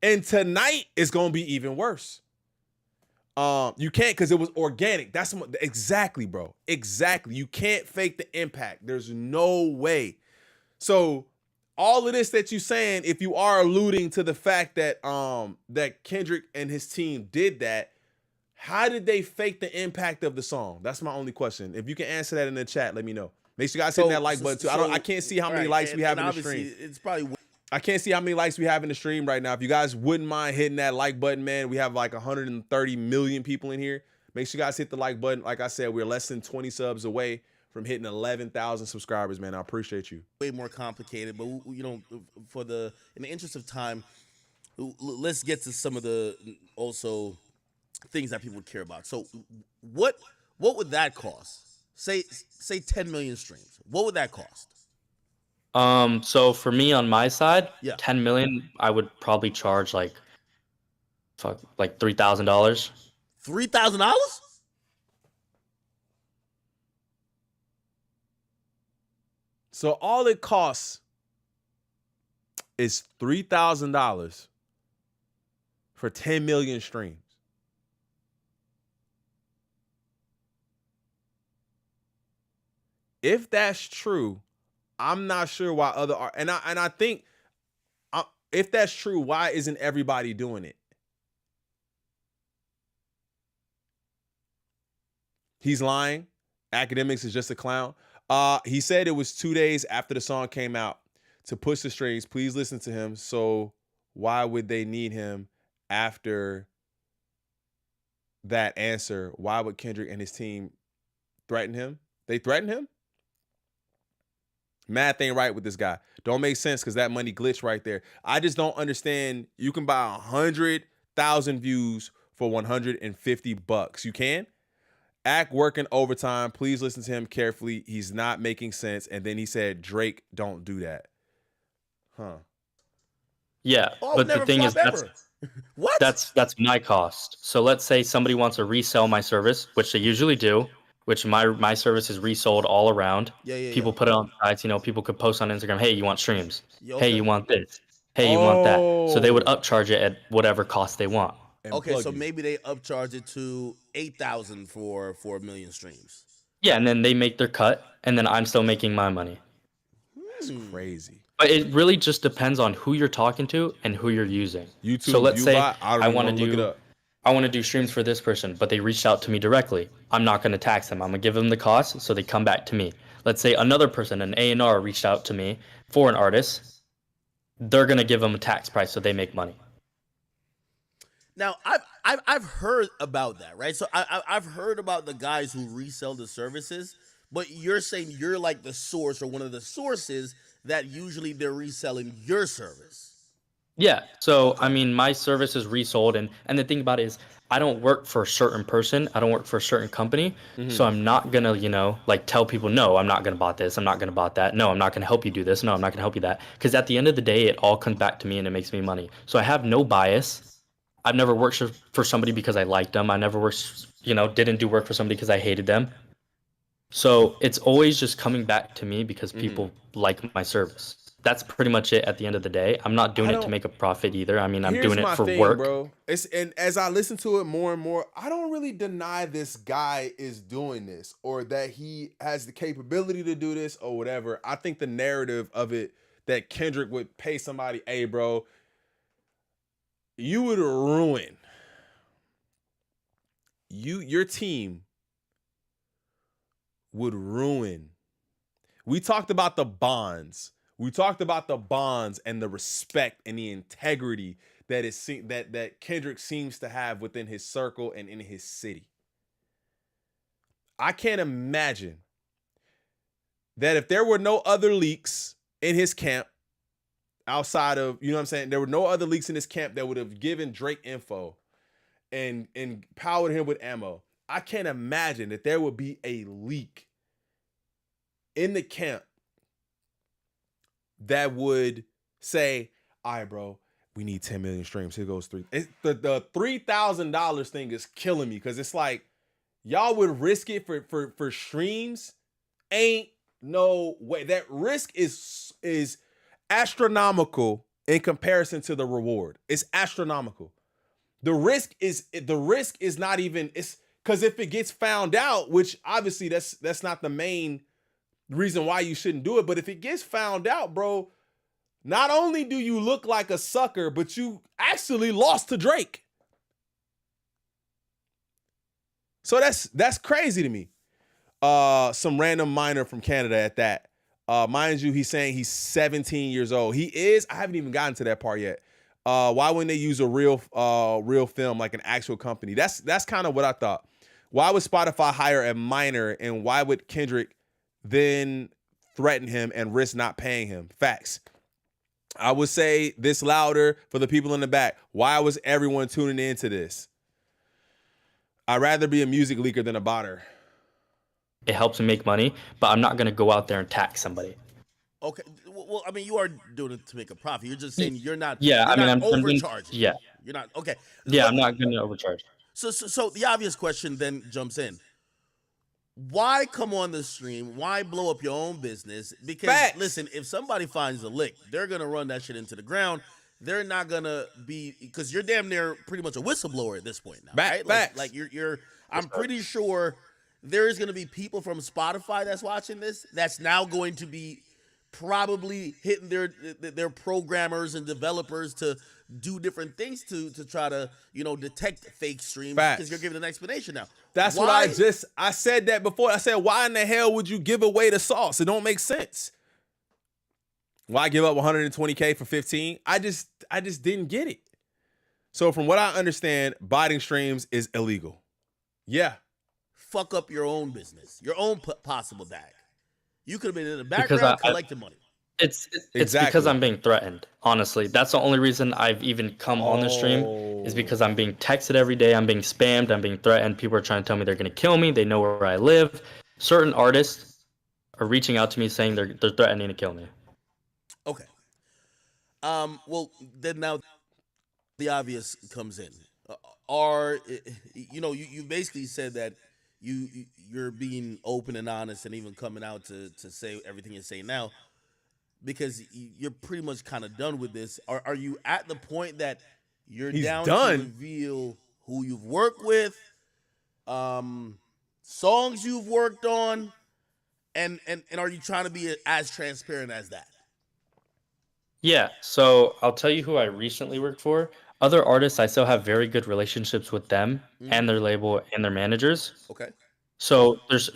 And tonight is going to be even worse. You can't, because it was organic. That's exactly, bro. Exactly. You can't fake the impact. There's no way. So all of this that you're saying, if you are alluding to the fact that that Kendrick and his team did that, how did they fake the impact of the song? That's my only question. If you can answer that in the chat, let me know. Make sure you guys hit that like button too. I can't see how many likes we have in the stream. It's probably. I can't see how many likes we have in the stream right now. If you guys wouldn't mind hitting that like button, man, we have like 130 million people in here. Make sure you guys hit the like button. Like I said, we're less than 20 subs away from hitting 11,000 subscribers, man. I appreciate you. Way more complicated, but you know, in the interest of time, let's get to some of the also things that people would care about. So, what would that cost? Say 10 million streams. What would that cost? So for me on my side, Yeah. 10 million, I would probably charge like $3,000. $3,000? So all it costs is $3,000 for 10 million streams. If that's true, I'm not sure why I think if that's true, why isn't everybody doing it? He's lying. AKADEMIKS is just a clown. He said it was 2 days after the song came out to push the strings. Please listen to him. So why would they need him after that answer? Why would Kendrick and his team threaten him? They threatened him? Math ain't right with this guy. Don't make sense because that money glitched right there. I just don't understand. You can buy 100,000 views for $150. You can? Act working overtime. Please listen to him carefully. He's not making sense. And then he said, Drake, don't do that. Huh. Yeah, but the thing is, what? That's my cost. So let's say somebody wants to resell my service, which they usually do, which my service is resold all around. People put it on sites, people could post on Instagram, hey, you want streams? Hey, you want this? Hey, you want that? So they would upcharge it at whatever cost they want. Okay, so maybe they upcharge it to 8,000 for 1 million streams. Yeah, and then they make their cut, and then I'm still making my money. That's crazy. But it really just depends on who you're talking to and who you're using. YouTube, so let's say I want to do streams for this person, but they reached out to me directly. I'm not going to tax them. I'm going to give them the cost so they come back to me. Let's say another person, an A&R, reached out to me for an artist. They're going to give them a tax price so they make money. Now, I've heard about that, right? So I've heard about the guys who resell the services, but you're saying you're like the source or one of the sources that usually they're reselling your service. Yeah. So, I mean, my service is resold. And the thing about it is I don't work for a certain person. I don't work for a certain company. Mm-hmm. So I'm not going to, tell people, no, I'm not going to buy this. I'm not going to buy that. No, I'm not going to help you do this. No, I'm not going to help you that. Because at the end of the day, it all comes back to me and it makes me money. So I have no bias. I've never worked for somebody because I liked them. I never worked, didn't do work for somebody because I hated them. So it's always just coming back to me because people like my service. That's pretty much it at the end of the day. I'm not doing it to make a profit either. I mean, I'm doing it for work. Bro. And as I listen to it more and more, I don't really deny this guy is doing this or that he has the capability to do this or whatever. I think the narrative of it that Kendrick would pay somebody, hey, bro, you would ruin your team would ruin. We talked about the bonds. We talked about the bonds and the respect and the integrity that that Kendrick seems to have within his circle and in his city. I can't imagine that if there were no other leaks in his camp outside of, you know what I'm saying? There were no other leaks in his camp that would have given Drake info and powered him with ammo. I can't imagine that there would be a leak in the camp that would say, all right, bro, we need 10 million streams. Here goes three. The $3,000 thing is killing me because it's like, y'all would risk it for streams? Ain't no way. That risk is astronomical in comparison to the reward. It's astronomical. The risk is not even, it's because if it gets found out, which obviously that's not the main reason why you shouldn't do it, but if it gets found out, bro, not only do you look like a sucker, but you actually lost to Drake. So that's crazy to me. some random minor from Canada at that. Mind you, he's saying he's 17 years old. He is. I haven't even gotten to that part yet. Why wouldn't they use a real film, like an actual company? That's kind of what I thought. Why would Spotify hire a minor, and why would Kendrick then threaten him and risk not paying him? Facts. I would say this louder for the people in the back. Why was everyone tuning into this? I'd rather be a music leaker than a botter. It helps me make money, but I'm not going to go out there and tax somebody. Okay. Well, I mean, you are doing it to make a profit. You're just saying you're not. Yeah, you're I mean, not I'm being, overcharging. yeah, You're not. Okay. yeah, I'm not going to overcharge. So the obvious question then jumps in. Why come on the stream? Why blow up your own business? Because Facts. listen, if somebody finds a lick, they're gonna run that shit into the ground. They're not gonna be, because you're damn near pretty much a whistleblower at this point now, right? Facts. Like you're. I'm pretty sure there is gonna be people from Spotify that's watching this that's now going to be probably hitting their programmers and developers to do different things to try to detect fake streams. Facts. Because you're giving an explanation now. That's Why- what I said that before. I said, why in the hell would you give away the sauce? It don't make sense. Why give up 120K for 15? I just didn't get it. So from what I understand, botting streams is illegal. Yeah. Fuck up your own business, your own possible bag. You could have been in the Because background collecting money. It's Exactly. because I'm being threatened, honestly. That's the only reason I've even come on the stream is because I'm being texted every day. I'm being spammed. I'm being threatened. People are trying to tell me they're going to kill me. They know where I live. Certain artists are reaching out to me saying they're threatening to kill me. Okay. Well, then now the obvious comes in. You basically said that you're being open and honest and even coming out to say everything you say now because you're pretty much kind of done with this. Are you at the point that you're He's down done. to reveal who you've worked with, songs you've worked on, and are you trying to be as transparent as that? Yeah, so I'll tell you who I recently worked for. Other artists, I still have very good relationships with them and their label and their managers. Okay. So there's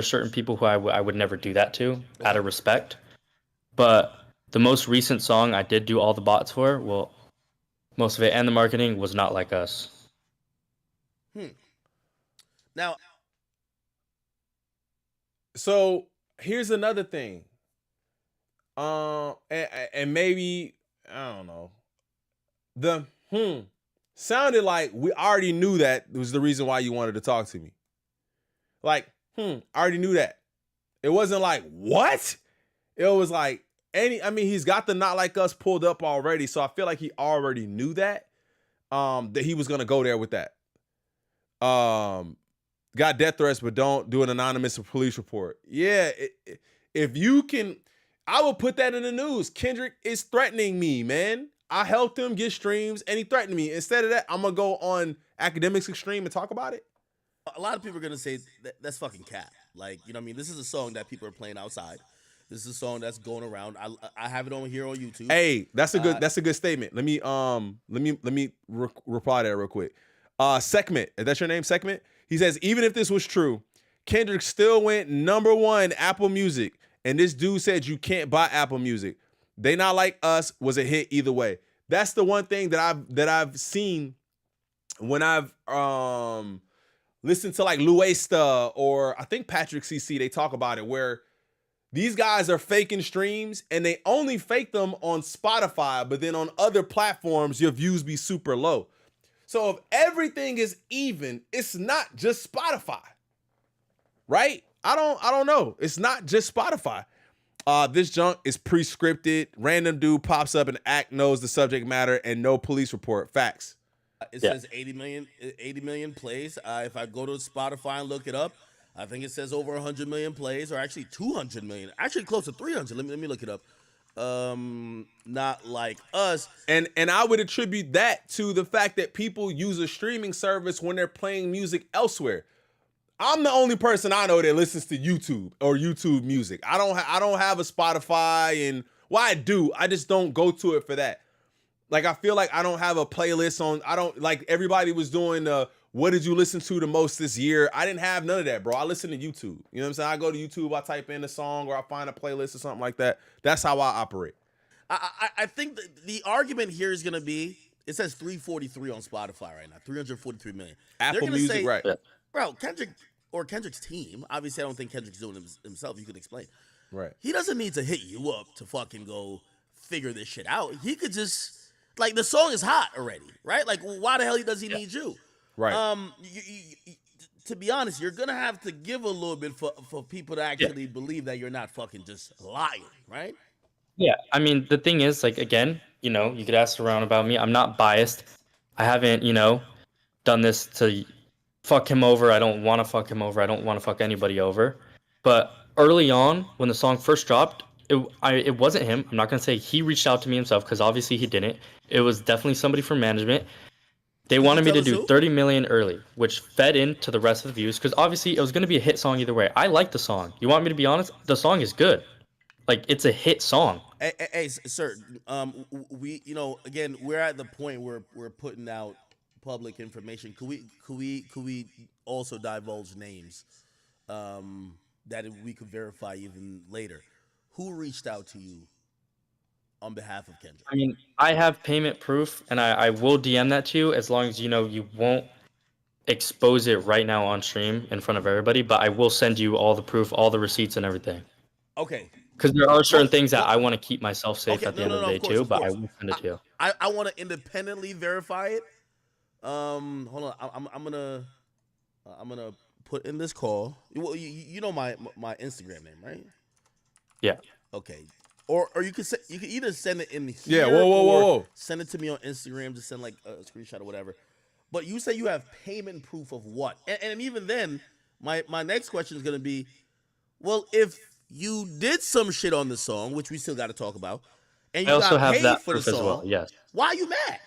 certain people who I would never do that to out of respect. But the most recent song I did do all the bots for, well, most of it and the marketing was not like us. Now, So here's another thing. And maybe, I don't know. The sounded like we already knew that was the reason why you wanted to talk to me. Like, I already knew that. It wasn't like, what? It was like, he's got the Not Like Us pulled up already, so I feel like he already knew that he was gonna go there with that. Got death threats, but don't do an anonymous police report. Yeah, if you can, I will put that in the news. Kendrick is threatening me, man. I helped him get streams, and he threatened me. Instead of that, I'm gonna go on AKADEMIKS Extreme and talk about it. a lot of people are gonna say that's fucking cap. Like, you know what I mean? This is a song that people are playing outside. This is a song that's going around. I have it on here on YouTube. Hey, that's a good statement. Let me reply to that real quick. Segment, is that your name? Segment. He says, even if this was true, Kendrick still went #1 Apple Music, and this dude said you can't buy Apple Music. They Not Like Us was a hit either way. That's the one thing that I've seen when I've listened to like Luesta or I think Patrick CC. They talk about it where these guys are faking streams and they only fake them on Spotify, but then on other platforms your views be super low. So if everything is even, it's not just Spotify, right? I don't know. It's not just Spotify. This junk is pre-scripted. Random dude pops up and act knows the subject matter and no police report. Facts. It says 80 million plays. If I go to Spotify and look it up, I think it says over 100 million plays, or actually 200 million. Actually close to 300. Let me look it up. Not Like Us. And I would attribute that to the fact that people use a streaming service when they're playing music elsewhere. I'm the only person I know that listens to YouTube or YouTube music. I don't have a Spotify, and I do. I just don't go to it for that. Like, I feel like I don't have a playlist on. I don't like everybody was doing what did you listen to the most this year? I didn't have none of that, bro. I listen to YouTube. You know what I'm saying? I go to YouTube, I type in a song, or I find a playlist or something like that. That's how I operate. I think the argument here is going to be, it says 343 on Spotify right now, 343 million. Apple Music, say, right. Bro, Kendrick's team, obviously I don't think Kendrick's doing it himself, you could explain. Right. He doesn't need to hit you up to fucking go figure this shit out. He could just, like, the song is hot already, right? Like, why the hell does he need you? Right. To be honest, you're gonna have to give a little bit for people to actually believe that you're not fucking just lying, right? Yeah, I mean, the thing is, like, again, you know, you could ask around about me. I'm not biased. I haven't, you know, done this to fuck him over. I don't want to fuck him over. I don't want to fuck anybody over. But early on, when the song first dropped, it wasn't him. I'm not gonna say he reached out to me himself, because obviously he didn't. It was definitely somebody from management. They wanted me to do 30 million early, which fed into the rest of the views, because obviously it was going to be a hit song either way. I like the song. You want me to be honest? The song is good. Like, it's a hit song. Hey, sir. We, you know, again, we're at the point where we're putting out public information. Could we also divulge names that we could verify even later? Who reached out to you on behalf of Kendrick? I mean, I have payment proof, and I will DM that to you, as long as, you know, you won't expose it right now on stream in front of everybody, but I will send you all the proof, all the receipts and everything. Okay. Because there are certain things that I want to keep myself safe at the end of the day too, but I will send it to you. I want to independently verify it. Hold on. I'm gonna put in this call. You know my Instagram name, right? Yeah. Okay. Or you could either send it in here. Yeah. Whoa. Send it to me on Instagram. Just send like a screenshot or whatever. But you say you have payment proof of what? And even then, my next question is gonna be, well, if you did some shit on the song, which we still got to talk about, and you I also got have paid that for the proof song, as well. Yes. why are you mad?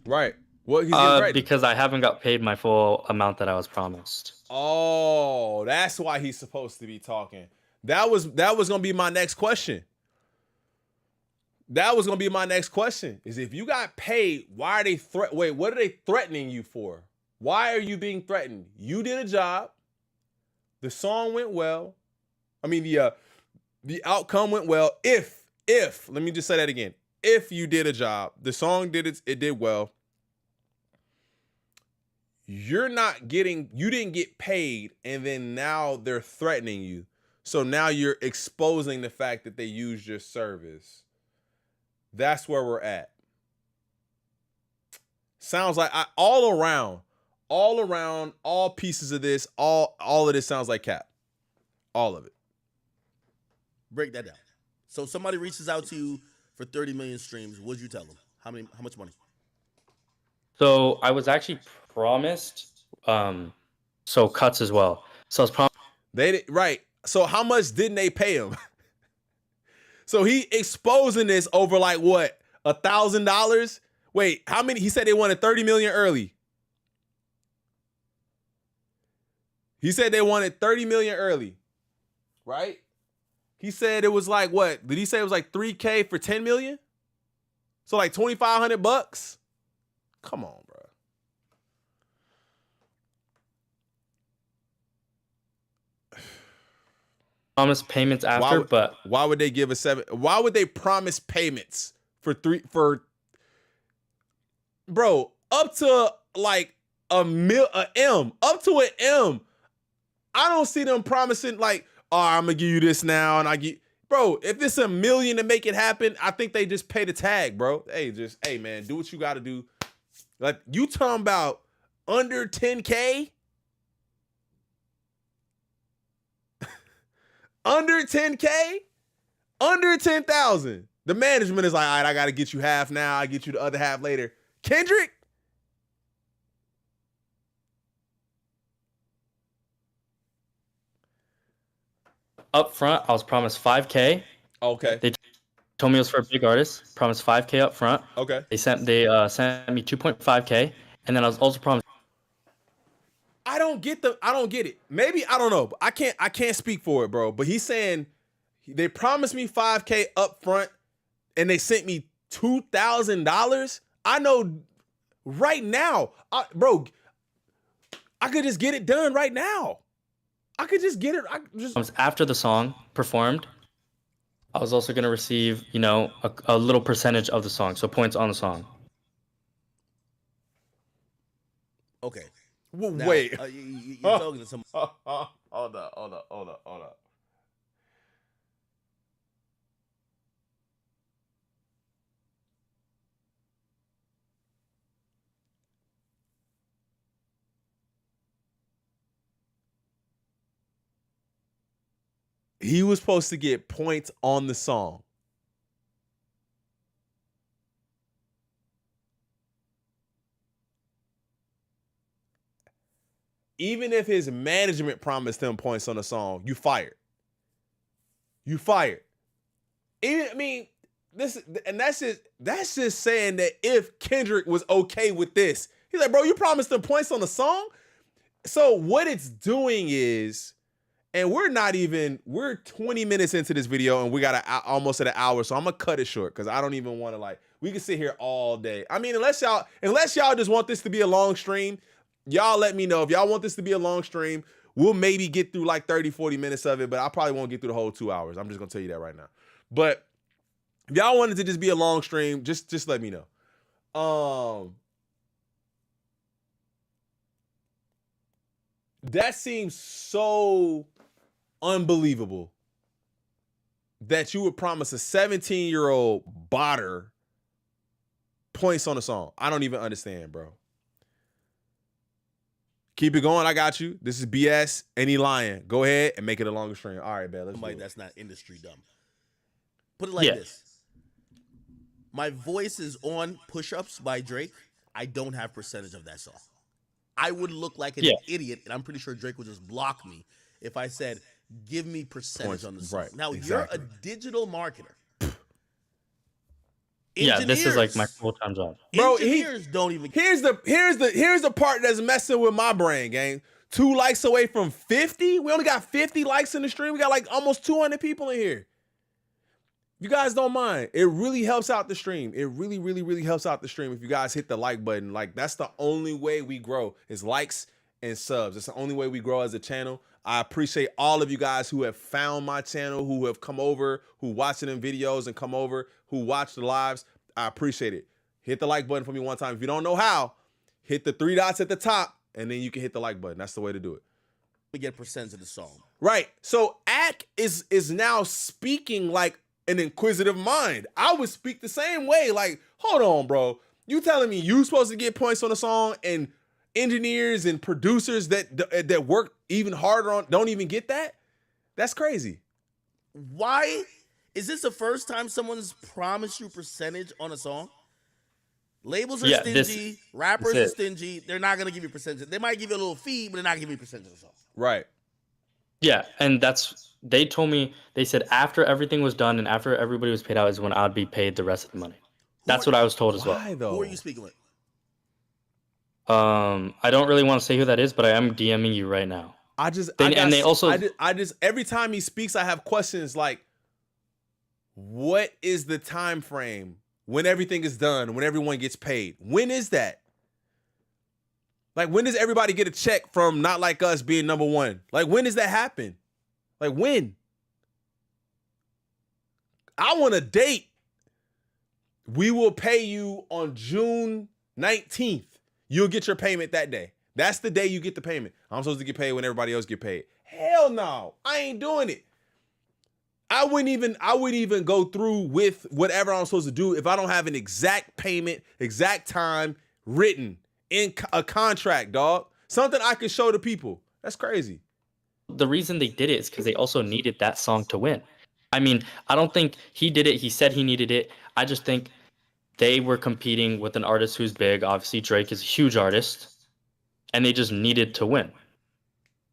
Right. What? Right. Because I haven't got paid my full amount that I was promised. Oh, that's why he's supposed to be talking. That was gonna be my next question. That was gonna be my next question. Is if you got paid, why are they wait, what are they threatening you for? Why are you being threatened? You did a job. The song went well. I mean, the outcome went well. If let me just say that again. If you did a job, the song it did well. You didn't get paid, and then now they're threatening you. So now you're exposing the fact that they used your service. That's where we're at. Sounds like all around, all pieces of this, all of this sounds like cap. All of it. Break that down. So somebody reaches out to you for 30 million streams. What'd you tell them? How much money? So I was actually promised so cuts as well. So I was promised. Right. So how much didn't they pay him? So he exposing this over like what, $1,000? Wait, how many? He said they wanted 30 million early. He said they wanted 30 million early, right? He said it was like what? Did he say it was like 3K for 10 million? So like $2,500? Come on, bro. Promise payments after, but why would they give a seven? Why would they promise payments for bro, up to like up to an M. I don't see them promising like, oh, I'm gonna give you this now, and bro, if it's $1 million to make it happen, I think they just pay the tag, bro. Hey man, do what you gotta do. Like, you talking about under 10K? Under 10K? Under 10,000. The management is like, all right, I got to get you half now. I get you the other half later. Kendrick? up front, I was promised 5K. Okay. They told me it was for a big artist. Promised 5K up front. Okay. They sent me 2.5K, and then I was also promised. I don't get it. Maybe, I don't know. I can't speak for it, bro. But he's saying they promised me 5K up front and they sent me $2,000. I know right now, bro, I could just get it done right now. I could just get it. After the song performed, I was also going to receive, you know, a little percentage of the song, so points on the song. Okay. Well, Now, wait. You're talking to some. Hold up. He was supposed to get points on the song. Even if his management promised him points on the song, you fired. You fired. Even, I mean, that's just saying that if Kendrick was okay with this, he's like, bro, you promised him points on the song. So what it's doing is, and we're 20 minutes into this video and we got almost at an hour. So I'm gonna cut it short because I don't even want to we can sit here all day. I mean, unless y'all just want this to be a long stream, y'all let me know. If y'all want this to be a long stream, we'll maybe get through like 30, 40 minutes of it, but I probably won't get through the whole 2 hours. I'm just gonna tell you that right now. But if y'all wanted to just be a long stream, just let me know. That seems so unbelievable that you would promise a 17-year-old botter points on a song. I don't even understand, bro. Keep it going. I got you. This is BS. Any lying. Go ahead and make it a longer stream. All right, man. Let's do it. That's not industry dumb. Put it like this. My voice is on Push-Ups by Drake. I don't have percentage of that song. I would look like an idiot, and I'm pretty sure Drake would just block me if I said, give me percentage on the song. Right, now, exactly. You're a digital marketer. Yeah, this is like my full-time job. Bro, engineers don't even. Here's the part that's messing with my brain, gang. 2 likes away from 50? We only got 50 likes in the stream. We got like almost 200 people in here. If you guys don't mind, it really helps out the stream. It really, really, really helps out the stream if you guys hit the like button. Like, that's the only way we grow is likes and subs. It's the only way we grow as a channel. I appreciate all of you guys who have found my channel, who have come over, who watching them videos and come over, who watch the lives. I appreciate it. Hit the like button for me one time. If you don't know how, hit the 3 dots at the top, and then you can hit the like button. That's the way to do it. We get percentage of the song. Right. So AK is now speaking like an inquisitive mind. I would speak the same way. Like, hold on, bro. You telling me you supposed to get points on the song and engineers and producers that work even harder on don't even get that? That's crazy. Why? Is this the first time someone's promised you percentage on a song? Labels are stingy. Rappers are stingy. They're not going to give you percentage. They might give you a little fee, but they're not going to give you percentage of the song. Right. Yeah, and they told me, they said after everything was done and after everybody was paid out is when I'd be paid the rest of the money. That's what I was told as well. Why, though? Who are you speaking with? I don't really want to say who that is, but I am DMing you right now. Every time he speaks, I have questions like, what is the time frame when everything is done, when everyone gets paid? When is that? Like, when does everybody get a check from Not Like Us being number one? Like, when does that happen? Like, when? I want a date. We will pay you on June 19th. You'll get your payment that day. That's the day you get the payment. I'm supposed to get paid when everybody else get paid. Hell no. I ain't doing it. I wouldn't even go through with whatever I'm supposed to do if I don't have an exact payment, exact time written in a contract, dog. Something I can show to people. That's crazy. The reason they did it is because they also needed that song to win. I mean, I don't think he did it. He said he needed it. I just think they were competing with an artist who's big. Obviously, Drake is a huge artist. And they just needed to win.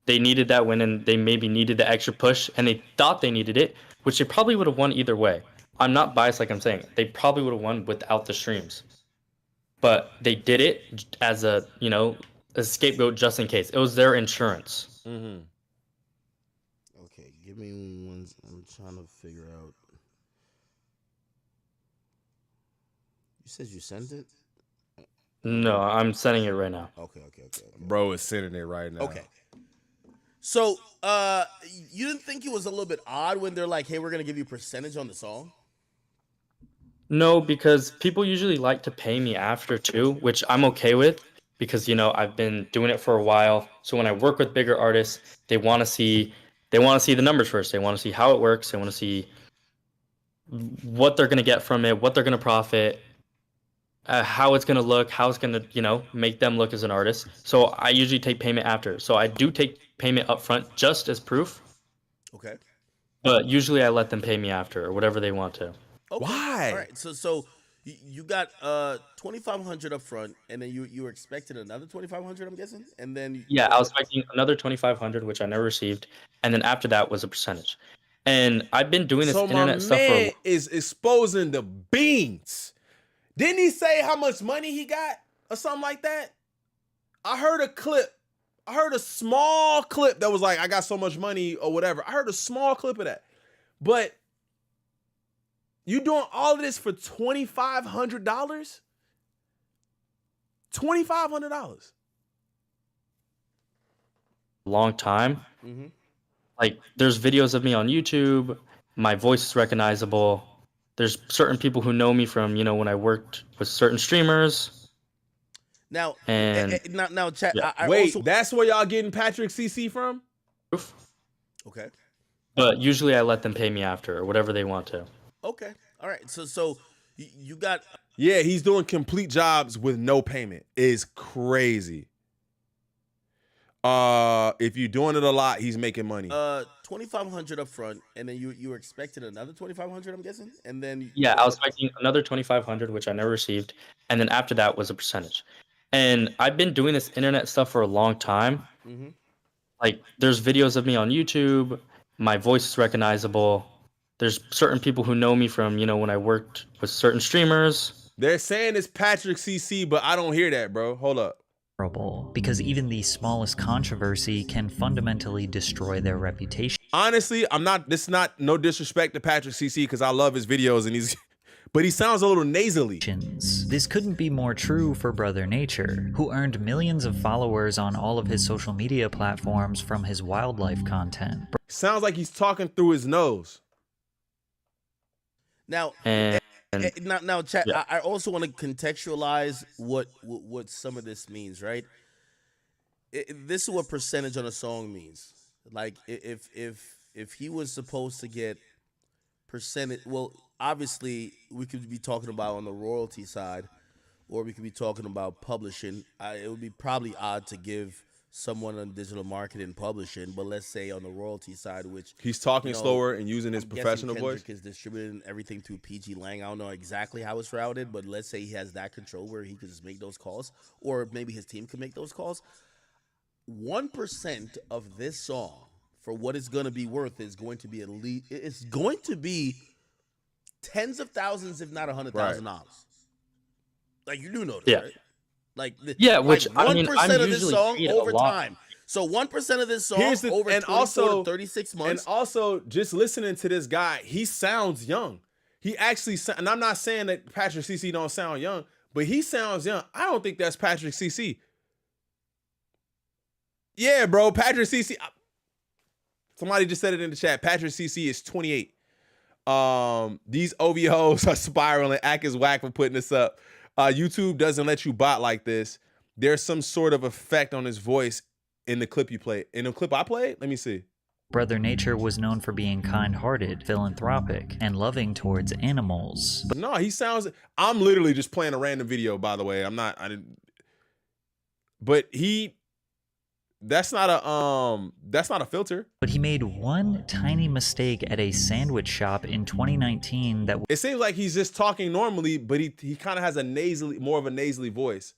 They needed that win, and they maybe needed the extra push, and they thought they needed it, which they probably would have won either way. I'm not biased like I'm saying. They probably would have won without the streams. But they did it as a scapegoat just in case. It was their insurance. Mm-hmm. Okay, give me one. I'm trying to figure out. You said you sent it? No, I'm sending it right now. Okay. Bro is sending it right now. Okay. So, you didn't think it was a little bit odd when they're like, "Hey, we're gonna give you percentage on the song"? No, because people usually like to pay me after too, which I'm okay with because I've been doing it for a while. So when I work with bigger artists, they want to see the numbers first. They want to see how it works. They want to see what they're going to get from it, what they're going to profit, how it's going to look, how it's going to, make them look as an artist. So I usually take payment after. So I do take payment upfront just as proof, Okay. but usually I let them pay me after or whatever they want to. Okay. Why? All right. So you got 2,500 up front, and then you were expecting another 2,500. I'm guessing, and then Yeah, I was expecting another 2,500, which I never received, and then after that was a percentage. And I've been doing this So my internet stuff for man is exposing the beans. Didn't he say how much money he got or something like that? I heard a clip. I heard a small clip that was like, I got so much money or whatever. I heard a small clip of that. But you doing all of this for $2,500? $2,500. a long time. Mm-hmm. Like, there's videos of me on YouTube. My voice is recognizable. There's certain people who know me from, when I worked with certain streamers. Now, And now, chat. yeah. I Wait, also, that's where y'all getting Patrick CC from? okay. But usually I let them pay me after or whatever they want to. Okay. All right. So you got Yeah, he's doing complete jobs with no payment. It's crazy. If you're doing it a lot, he's making money. 2,500 up front, and then you were expecting another 2,500. I'm guessing, and then Yeah, I was expecting another 2,500, which I never received, and then after that was a percentage. And I've been doing this internet stuff for a long time. Mm-hmm. Like, there's videos of me on YouTube. My voice is recognizable. There's certain people who know me from, when I worked with certain streamers. They're saying it's Patrick CC, but I don't hear that, bro. Hold up. Because even the smallest controversy can fundamentally destroy their reputation. Honestly, this is not no disrespect to Patrick CC because I love his videos and but he sounds a little nasally. This couldn't be more true for Brother Nature, who earned millions of followers on all of his social media platforms from his wildlife content. Sounds like he's talking through his nose. now And now, chat. Yeah. I also want to contextualize what some of this means, right? This is what percentage on a song means. Like, if he was supposed to get percentage, well, obviously we could be talking about on the royalty side, or we could be talking about publishing. It would be probably odd to give someone on digital marketing publishing, but let's say on the royalty side, which He's talking slower and using his I'm guessing professional Kendrick voice. is distributing everything through PG Lang. I don't know exactly how it's routed, but let's say he has that control where he could just make those calls, or maybe his team could make those calls. 1% of this song, for what it's going to be worth, is going to be it's going to be tens of thousands, if not $100,000. Like, you do know this, Yeah. right? Like, Yeah, which, like I mean, 1% I'm of this usually song paid a over lot. time. So 1% of this song Here's the- over and 24 also- to 36 months. And also, just listening to this guy, he sounds young. He actually, and I'm not saying that Patrick CC don't sound young, but he sounds young. I don't think that's Patrick CC. Yeah, bro, Patrick CC. Somebody just said it in the chat. Patrick CC is 28. These OVOs are spiraling. Ack is whack for putting this up. YouTube doesn't let you bot like this. There's some sort of effect on his voice in the clip you played. In the clip I played? Let me see. Brother Nature was known for being kind-hearted, philanthropic, and loving towards animals. No, he sounds. I'm literally just playing a random video, by the way. But that's not a filter. But he made one tiny mistake at a sandwich shop in 2019 that It seems like he's just talking normally, but he kind of has more of a nasally voice.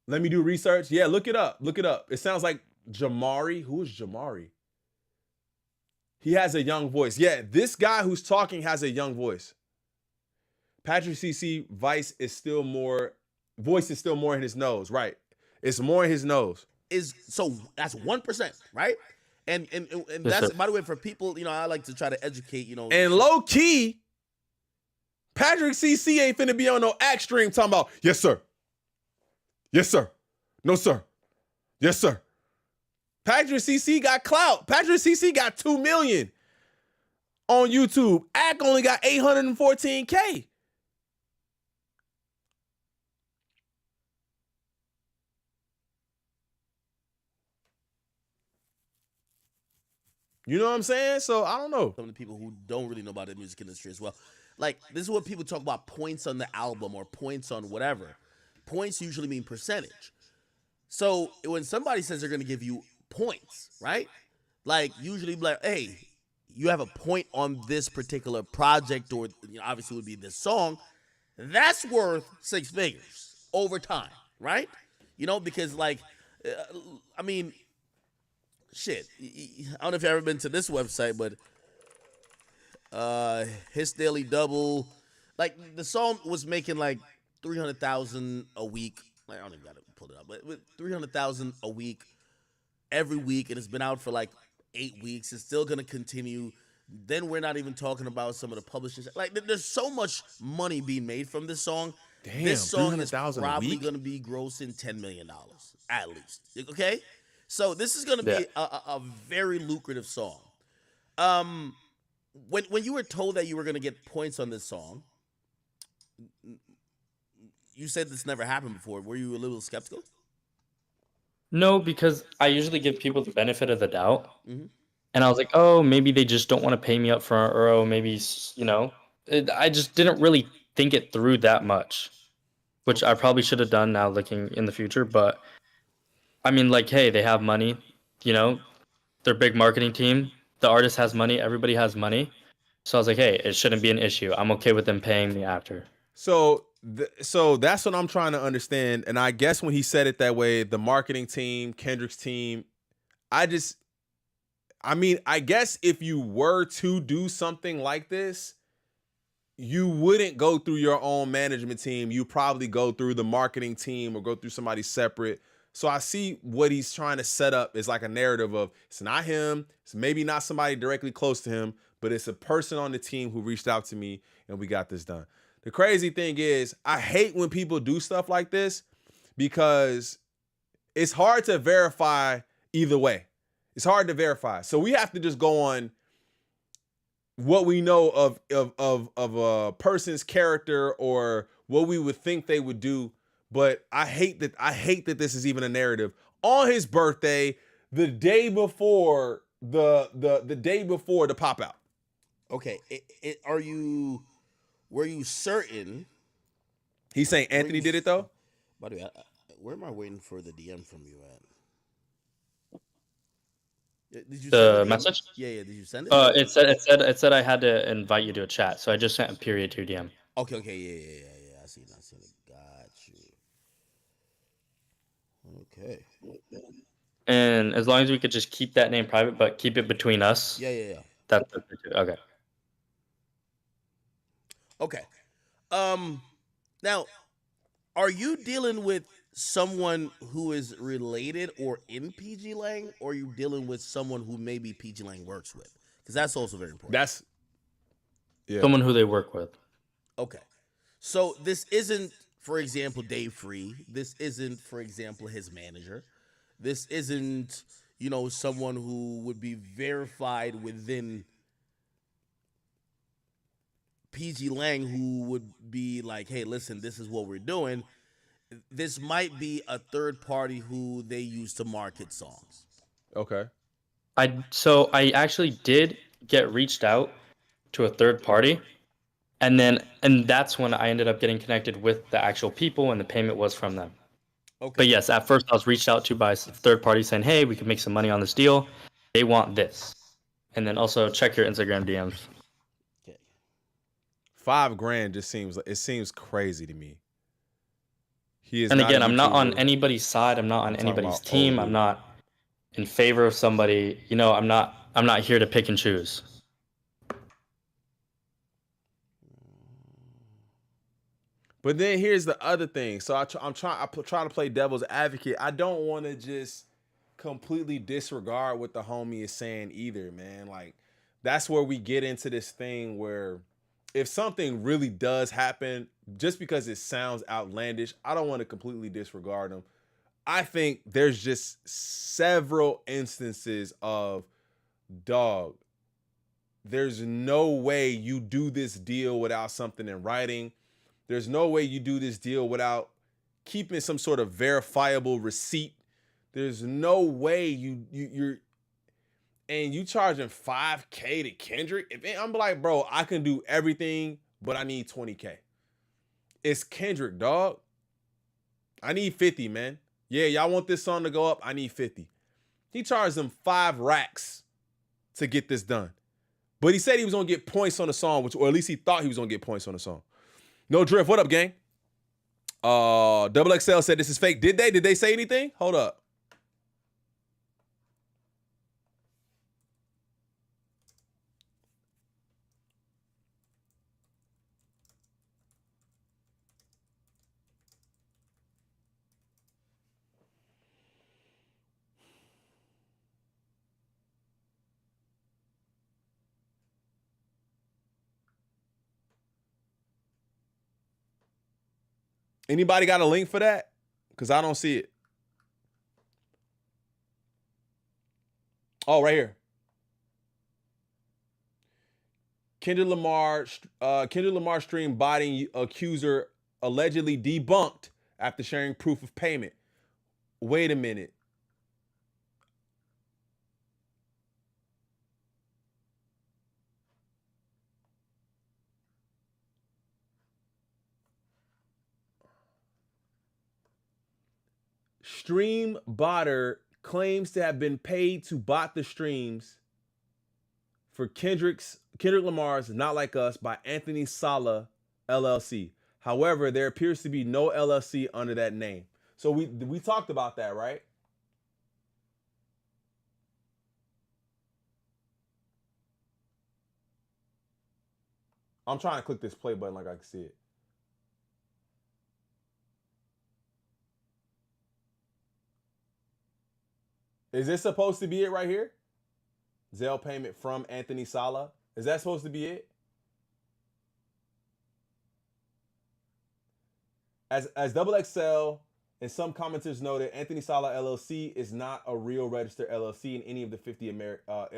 Let me do research. Yeah, look it up. Look it up. It sounds like Jamari. Who is Jamari? He has a young voice. Yeah, this guy who's talking has a young voice. Patrick CC voice is still more in his nose, right? It's more in his nose. So that's 1%, right? And Yes, that's, sir. by the way, for people, I like to try to educate, And low key, Patrick CC ain't finna be on no act stream talking about, yes, sir. Yes, sir. No, sir. Yes, sir. Patrick CC got clout. Patrick CC got 2 million on YouTube. Ack only got 814K. You know what I'm saying? So I don't know. Some of the people who don't really know about the music industry as well. Like, this is what people talk about, points on the album or points on whatever. Points usually mean percentage. So when somebody says they're going to give you points, right? Like, usually like, hey, you have a point on this particular project, or obviously it would be this song. That's worth 6 figures over time, right? Because like, I mean, shit. I don't know if you've ever been to this website, but His Daily Double, like, the song was making like 300,000 a week. Like, I don't even gotta pull it up, but 300,000 a week every week, and it's been out for like 8 weeks. It's still gonna continue. Then we're not even talking about some of the publishers. Like, there's so much money being made from this song. Damn, this song is 300,000 a probably week? gonna be grossing $10 million at least. Okay, so this is gonna be a very lucrative song. When you were told that you were gonna get points on this song, you said this never happened before. Were you a little skeptical? No, because I usually give people the benefit of the doubt. Mhm. And I was like, oh, maybe they just don't want to pay me up front, or oh, maybe, I just didn't really think it through that much, which I probably should have done now looking in the future. But I mean, like, hey, they have money, their big marketing team, the artist has money, everybody has money. So I was like, hey, it shouldn't be an issue. I'm okay with them paying me after. So that's what I'm trying to understand. And I guess when he said it that way, the marketing team, Kendrick's team, I guess if you were to do something like this, you wouldn't go through your own management team. You probably go through the marketing team or go through somebody separate. So I see what he's trying to set up is like a narrative of, it's not him, it's maybe not somebody directly close to him, but it's a person on the team who reached out to me and we got this done. The crazy thing is, I hate when people do stuff like this because it's hard to verify either way. It's hard to verify. So we have to just go on what we know of a person's character or what we would think they would do. But I hate that this is even a narrative. On his birthday, the day before the day before the pop out. Okay, were you certain? He's saying Anthony did it though? By the way, where am I waiting for the DM from you at? Did you The send message? Yeah. Did you send it? It said I had to invite you to a chat, so I just sent a period to DM. Okay. Yeah. I see it. Got you. Okay. And as long as we could just keep that name private, but keep it between us. Yeah. That's okay. Okay. Now, are you dealing with someone who is related or in PG Lang, or are you dealing with someone who maybe PG Lang works with? Because that's also very important. That's Someone who they work with. Okay. So this isn't, for example, Dave Free. This isn't, for example, his manager. This isn't, someone who would be verified within PG Lang, who would be like, hey, listen, this is what we're doing. This might be a third party who they use to market songs. okay. So I actually did get reached out to a third party, and that's when I ended up getting connected with the actual people, and the payment was from them. Okay. But yes, at first I was reached out to by a third party saying, hey, we can make some money on this deal. They want this. And then also check your Instagram DMs. Okay. $5,000 just seems crazy to me. He is. And not again, a I'm not on YouTuber. anybody's side. I'm not on talking anybody's about team. old. I'm not in favor of somebody. I'm not here to pick and choose. But then here's the other thing. So I try to play devil's advocate. I don't want to just completely disregard what the homie is saying either, man. Like, that's where we get into this thing where if something really does happen, just because it sounds outlandish, I don't want to completely disregard them. I think there's just several instances of, dog, there's no way you do this deal without something in writing. There's no way you do this deal without keeping some sort of verifiable receipt. There's no way you're and you charging $5K to Kendrick. I'm like, bro, I can do everything, but I need $20K. It's Kendrick, dog. I need 50, man. Yeah, y'all want this song to go up? I need 50. He charged them 5 racks to get this done. But he said he was gonna get points on the song, or at least he thought he was gonna get points on the song. No Drift, what up, gang? Double XL said this is fake. Did they? Did they say anything? Hold up. Anybody got a link for that? Because I don't see it. Oh, right here. Kendrick Lamar stream botting accuser allegedly debunked after sharing proof of payment. Wait a minute. Stream botter claims to have been paid to bot the streams for Kendrick Lamar's Not Like Us by Anthony Sala LLC. However, there appears to be no LLC under that name. So we talked about that, right? I'm trying to click this play button like I can see it. Is this supposed to be it right here? Zelle payment from Anthony Sala. Is that supposed to be it? As Double XL and some commenters noted, Anthony Sala LLC is not a real registered LLC in any of the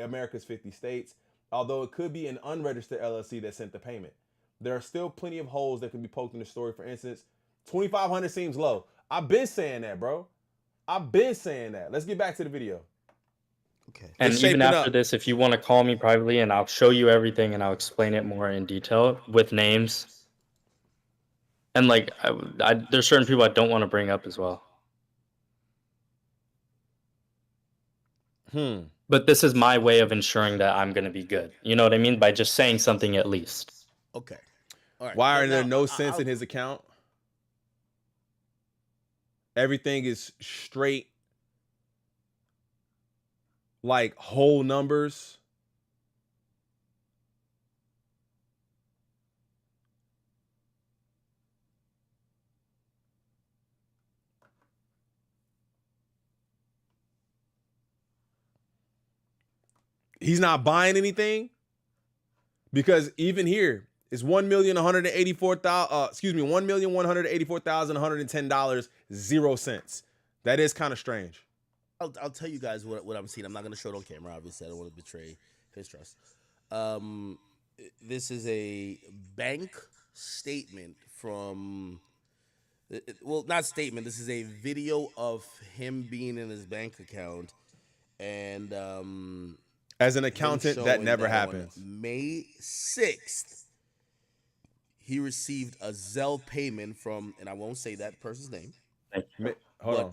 America's 50 states, although it could be an unregistered LLC that sent the payment. There are still plenty of holes that can be poked in the story. For instance, $2,500 seems low. I've been saying that, bro. I've been saying that. Let's get back to the video. Okay. And even after this, if you want to call me privately and I'll show you everything and I'll explain it more in detail with names. And like, there's certain people I don't want to bring up as well. But this is my way of ensuring that I'm going to be good. You know what I mean? By just saying something at least. Okay. All right. Why are there no cents in his account? Everything is straight, like whole numbers. He's not buying anything, because even here it's $1,184,110, 0 cents. That is kind of strange. I'll tell you guys what I'm seeing. I'm not going to show it on camera, obviously. I don't want to betray his trust. This is a bank statement from, well, not statement. This is a video of him being in his bank account. And as an accountant, that never happens. May 6th, he received a Zelle payment from, and I won't say that person's name. Hold on.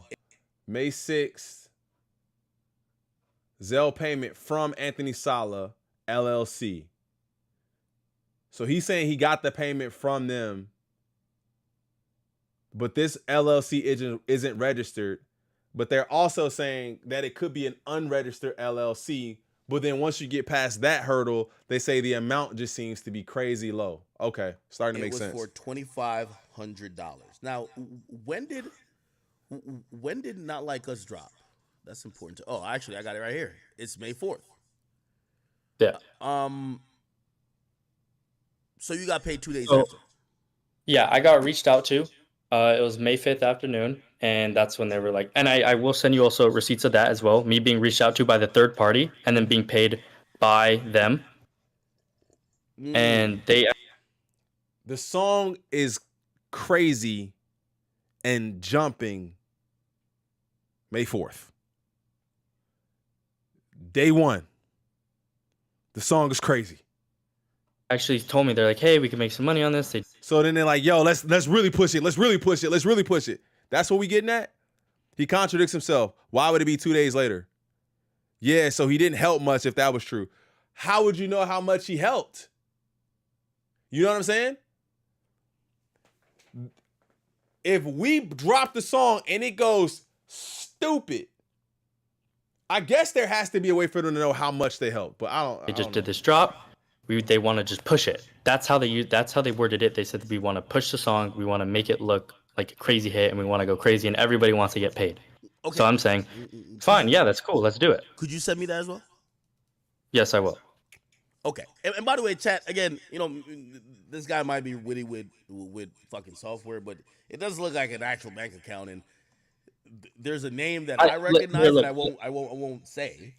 May 6th, Zelle payment from Anthony Sala, LLC. So he's saying he got the payment from them, but this LLC isn't registered. But they're also saying that it could be an unregistered LLC. But then once you get past that hurdle, they say the amount just seems to be crazy low. Okay, starting to make sense. It was for $2,500. Now, when did Not Like Us drop? That's important to. Oh, actually, I got it right here. It's May 4th. Yeah. So you got paid 2 days So after. yeah, I got reached out to. It was May 5th afternoon, and that's when they were like, and I will send you also receipts of that as well. Me being reached out to by the third party and then being paid by them. And The song is crazy and jumping May 4th. Day one. The song is crazy. actually told me, they're like, hey, we can make some money on this. So then they're like, yo, let's really push it. Let's really push it. Let's really push it. That's what we getting at? He contradicts himself. Why would it be 2 days later? Yeah, so he didn't help much if that was true. How would you know how much he helped? You know what I'm saying? If we drop the song and it goes stupid, I guess there has to be a way for them to know how much they helped. But I don't. They just did this drop. They want to just push it. That's how they worded it. They said we want to push the song. We want to make it look like a crazy hit, and we want to go crazy, and everybody wants to get paid. Okay. So I'm saying, fine, yeah, that's cool. Let's do it. Could you send me that as well? Yes, I will. Okay. And by the way, chat, again, you know, this guy might be witty with fucking software, but it does look like an actual bank account, and there's a name that I recognize that I won't say,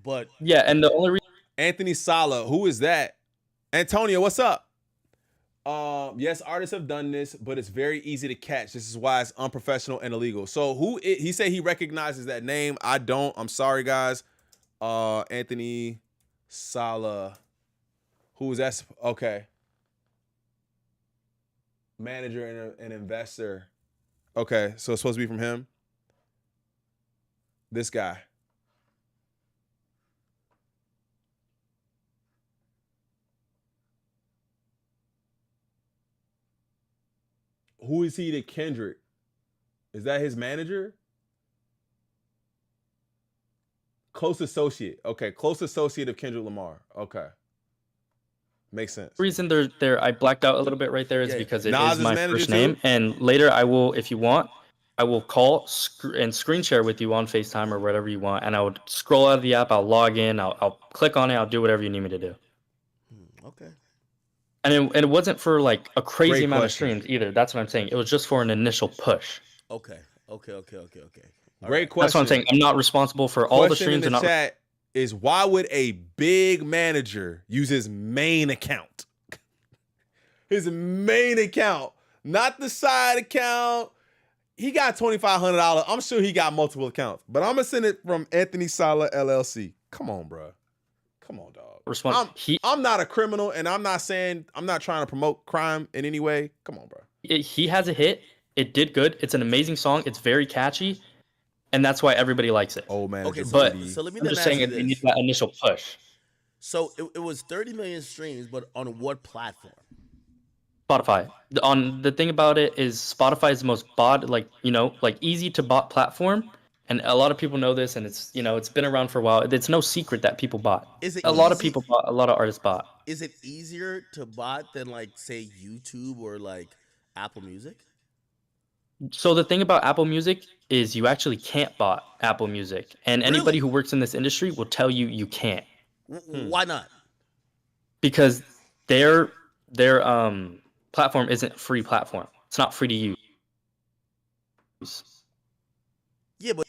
but yeah, and the only reason Anthony Sala, who is that? Antonio, what's up? Yes, artists have done this, but it's very easy to catch. This is why it's unprofessional and illegal. So he said he recognizes that name. I don't. I'm sorry, guys. Anthony Sala. Who is that? Okay. Manager and an investor. Okay, so it's supposed to be from him. This guy. Who is he to Kendrick? Is that his manager? Close associate. Okay, close associate of Kendrick Lamar. Okay. Makes sense. the reason there I blacked out a little bit right there is because it Nas is is my manager first too? name, and later I will, if you want, I will call and screen share with you on FaceTime or whatever you want, and I would scroll out of the app, I'll log in, I'll click on it, I'll do whatever you need me to do. Okay. And it wasn't for like a crazy Great amount question. of streams either. That's what I'm saying. It was just for an initial push. Okay. Great question. That's what I'm saying. I'm not responsible for all the Question streams. in And the not chat is, why would a big manager use his main account? His main account, not the side account. He got $2,500. I'm sure he got multiple accounts, but I'm gonna send it from Anthony Sala LLC. Come on, bro. Come on, dog. I'm not a criminal, and I'm not trying to promote crime in any way. Come on, bro. He has a hit. It did good. It's an amazing song. It's very catchy, and that's why everybody likes it. Old manager. Okay, But so let me I'm then just ask saying you it needs this. that initial push. So it was 30 million streams, but on what platform? Spotify. The thing about it is Spotify is the most easy to bot platform, and a lot of people know this, and it's been around for a while. It's no secret that people bought. Is it a lot of easy- people bought, a lot of artists bought. Is it easier to bot than like say YouTube or like Apple Music? So the thing about Apple Music is you actually can't bot Apple Music, and anybody Really? who works in this industry will tell you you can't, Why not? because their platform isn't a free platform. It's not free to use. Yeah, but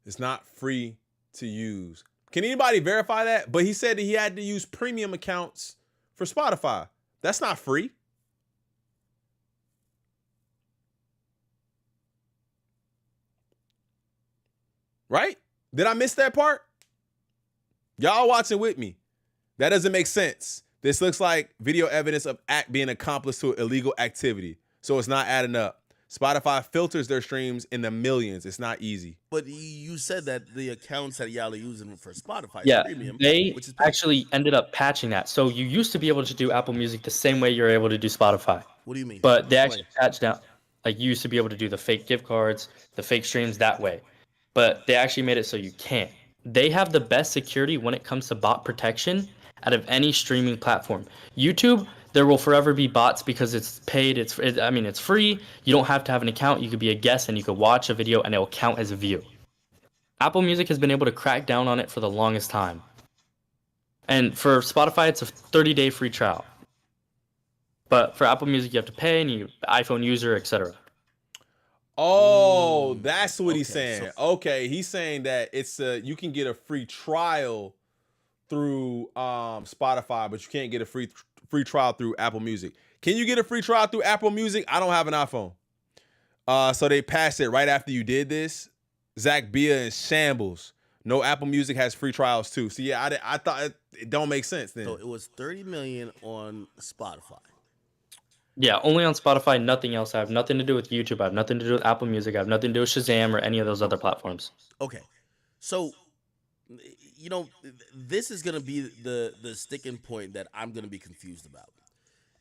It's not free to use. Can anybody verify that? But he said that he had to use premium accounts for Spotify. That's not free. Right? Did I miss that part? Y'all watching with me. That doesn't make sense. This looks like video evidence of act being accomplice to illegal activity. So it's not adding up. Spotify filters their streams in the millions. It's not easy. But you said that the accounts that y'all are using for Spotify Yeah, Premium, they which is actually ended up patching that. So you used to be able to do Apple Music the same way you're able to do Spotify. What do you mean? But they Explain. actually patched down. Like you used to be able to do the fake gift cards, the fake streams that way. But they actually made it so you can't. They have the best security when it comes to bot protection out of any streaming platform. YouTube, there will forever be bots because it's paid. It's free. You don't have to have an account. You could be a guest and you could watch a video and it will count as a view. Apple Music has been able to crack down on it for the longest time. And for Spotify, it's a 30-day free trial. But for Apple Music, you have to pay, and you iPhone user, etc. Oh, that's what he's okay, saying. Okay, he's saying that it's you can get a free trial through Spotify, but you can't get a free trial through Apple Music. Can you get a free trial through Apple Music? I don't have an iPhone. So they passed it right after you did this. Zach Bia in shambles. No, Apple Music has free trials too. So yeah, I thought it don't make sense then. So it was 30 million on Spotify. Yeah, only on Spotify, nothing else. I have nothing to do with YouTube. I have nothing to do with Apple Music. I have nothing to do with Shazam or any of those other platforms. Okay, so you know this is gonna be the sticking point that I'm gonna be confused about.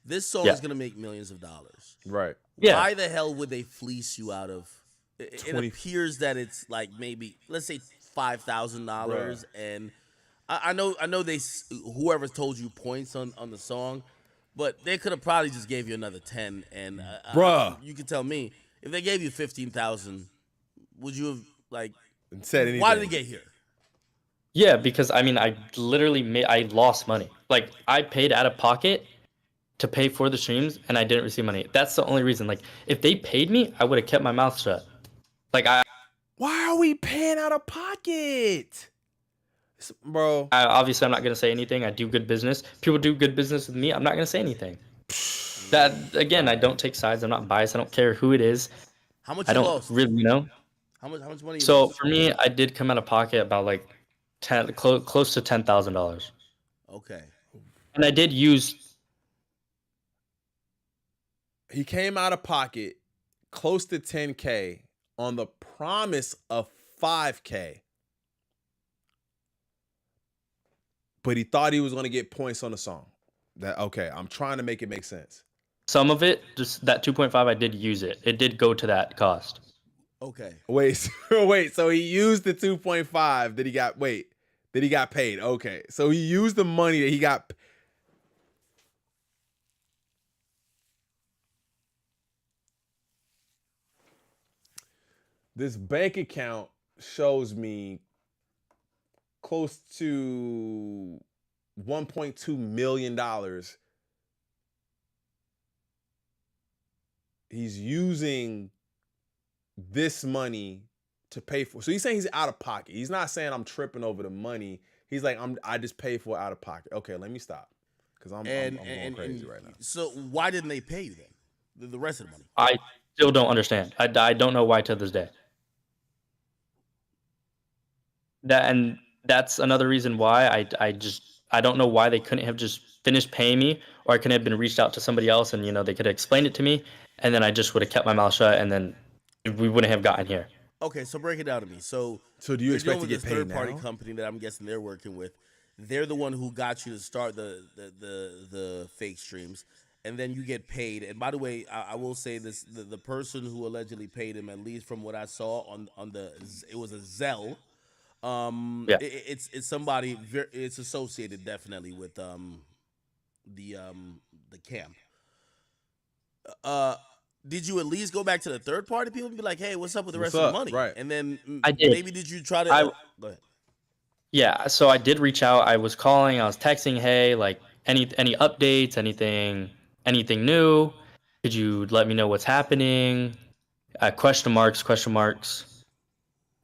This song Yeah. is gonna make millions of dollars. Right. Yeah. Why the hell would they fleece you out of? It 20 appears that it's like maybe let's say $5,000, and I know they whoever told you points on the song, but they could have probably just gave you another 10, and Bruh. you can tell me if they gave you 15,000, would you have like Said anything. why did it get here? Yeah, because I mean, I literally I lost money. Like, I paid out of pocket to pay for the streams, and I didn't receive money. That's the only reason. Like, if they paid me, I would have kept my mouth shut. Like, Why are we paying out of pocket? Bro. Obviously, I'm not gonna say anything. I do good business. People do good business with me. I'm not gonna say anything. That again, I don't take sides. I'm not biased. I don't care who it is. How much I you don't lost? really know. How much money? You So lost? for me, I did come out of pocket about like close to $10,000, Okay. and I did use. He came out of pocket close to 10K on the promise of 5K. But he thought he was going to get points on the song. Okay, I'm trying to make it make sense. Some of it, just that 2.5, I did use it. It did go to that cost. Okay. Wait, so he used the 2.5 that he got paid. Okay. So he used the money that he got. This bank account shows me close to $1.2 million. He's using this money to pay for. So he's saying he's out of pocket. He's not saying I'm tripping over the money. He's like, I just paid for it out of pocket. Okay, let me stop. Because I'm going crazy right now. So why didn't they pay you then? The rest of the money? I still don't understand. I don't know why to this day. That's another reason why I don't know why they couldn't have just finished paying me, or I couldn't have been reached out to somebody else, and they could have explained it to me, and then I just would have kept my mouth shut, and then we wouldn't have gotten here. Okay, so break it down to me. So do you expect to get this paid third-party now? company that I'm guessing they're working with? They're the one who got you to start the fake streams, and then you get paid. And by the way, I will say this: the person who allegedly paid him, at least from what I saw on it was a Zelle. Yeah. It's somebody. It's associated definitely with the camp. Did you at least go back to the third party people and be like, hey, what's up with the rest of the money? Right. And then I did. maybe did you try to go ahead. Yeah, so I did reach out. I was calling, I was texting, hey, like any updates, anything new? Could you let me know what's happening? Question marks.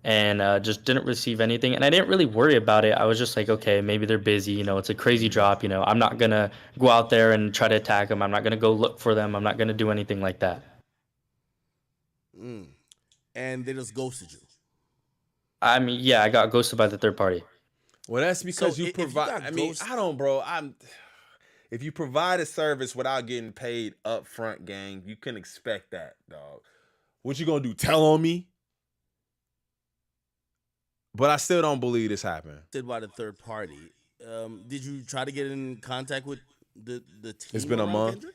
And just didn't receive anything. And I didn't really worry about it. I was just like, okay, maybe they're busy. It's a crazy drop. I'm not going to go out there and try to attack them. I'm not going to go look for them. I'm not going to do anything like that. And they just ghosted you. I mean, yeah, I got ghosted by the third party. Well, that's because So you if you provide. got I mean, ghosted- I don't, bro. If you provide a service without getting paid up front, gang, you can expect that, dog. What you gonna do? Tell on me? But I still don't believe this happened. Did by the third party. Did you try to get in contact with the team? It's been a around month.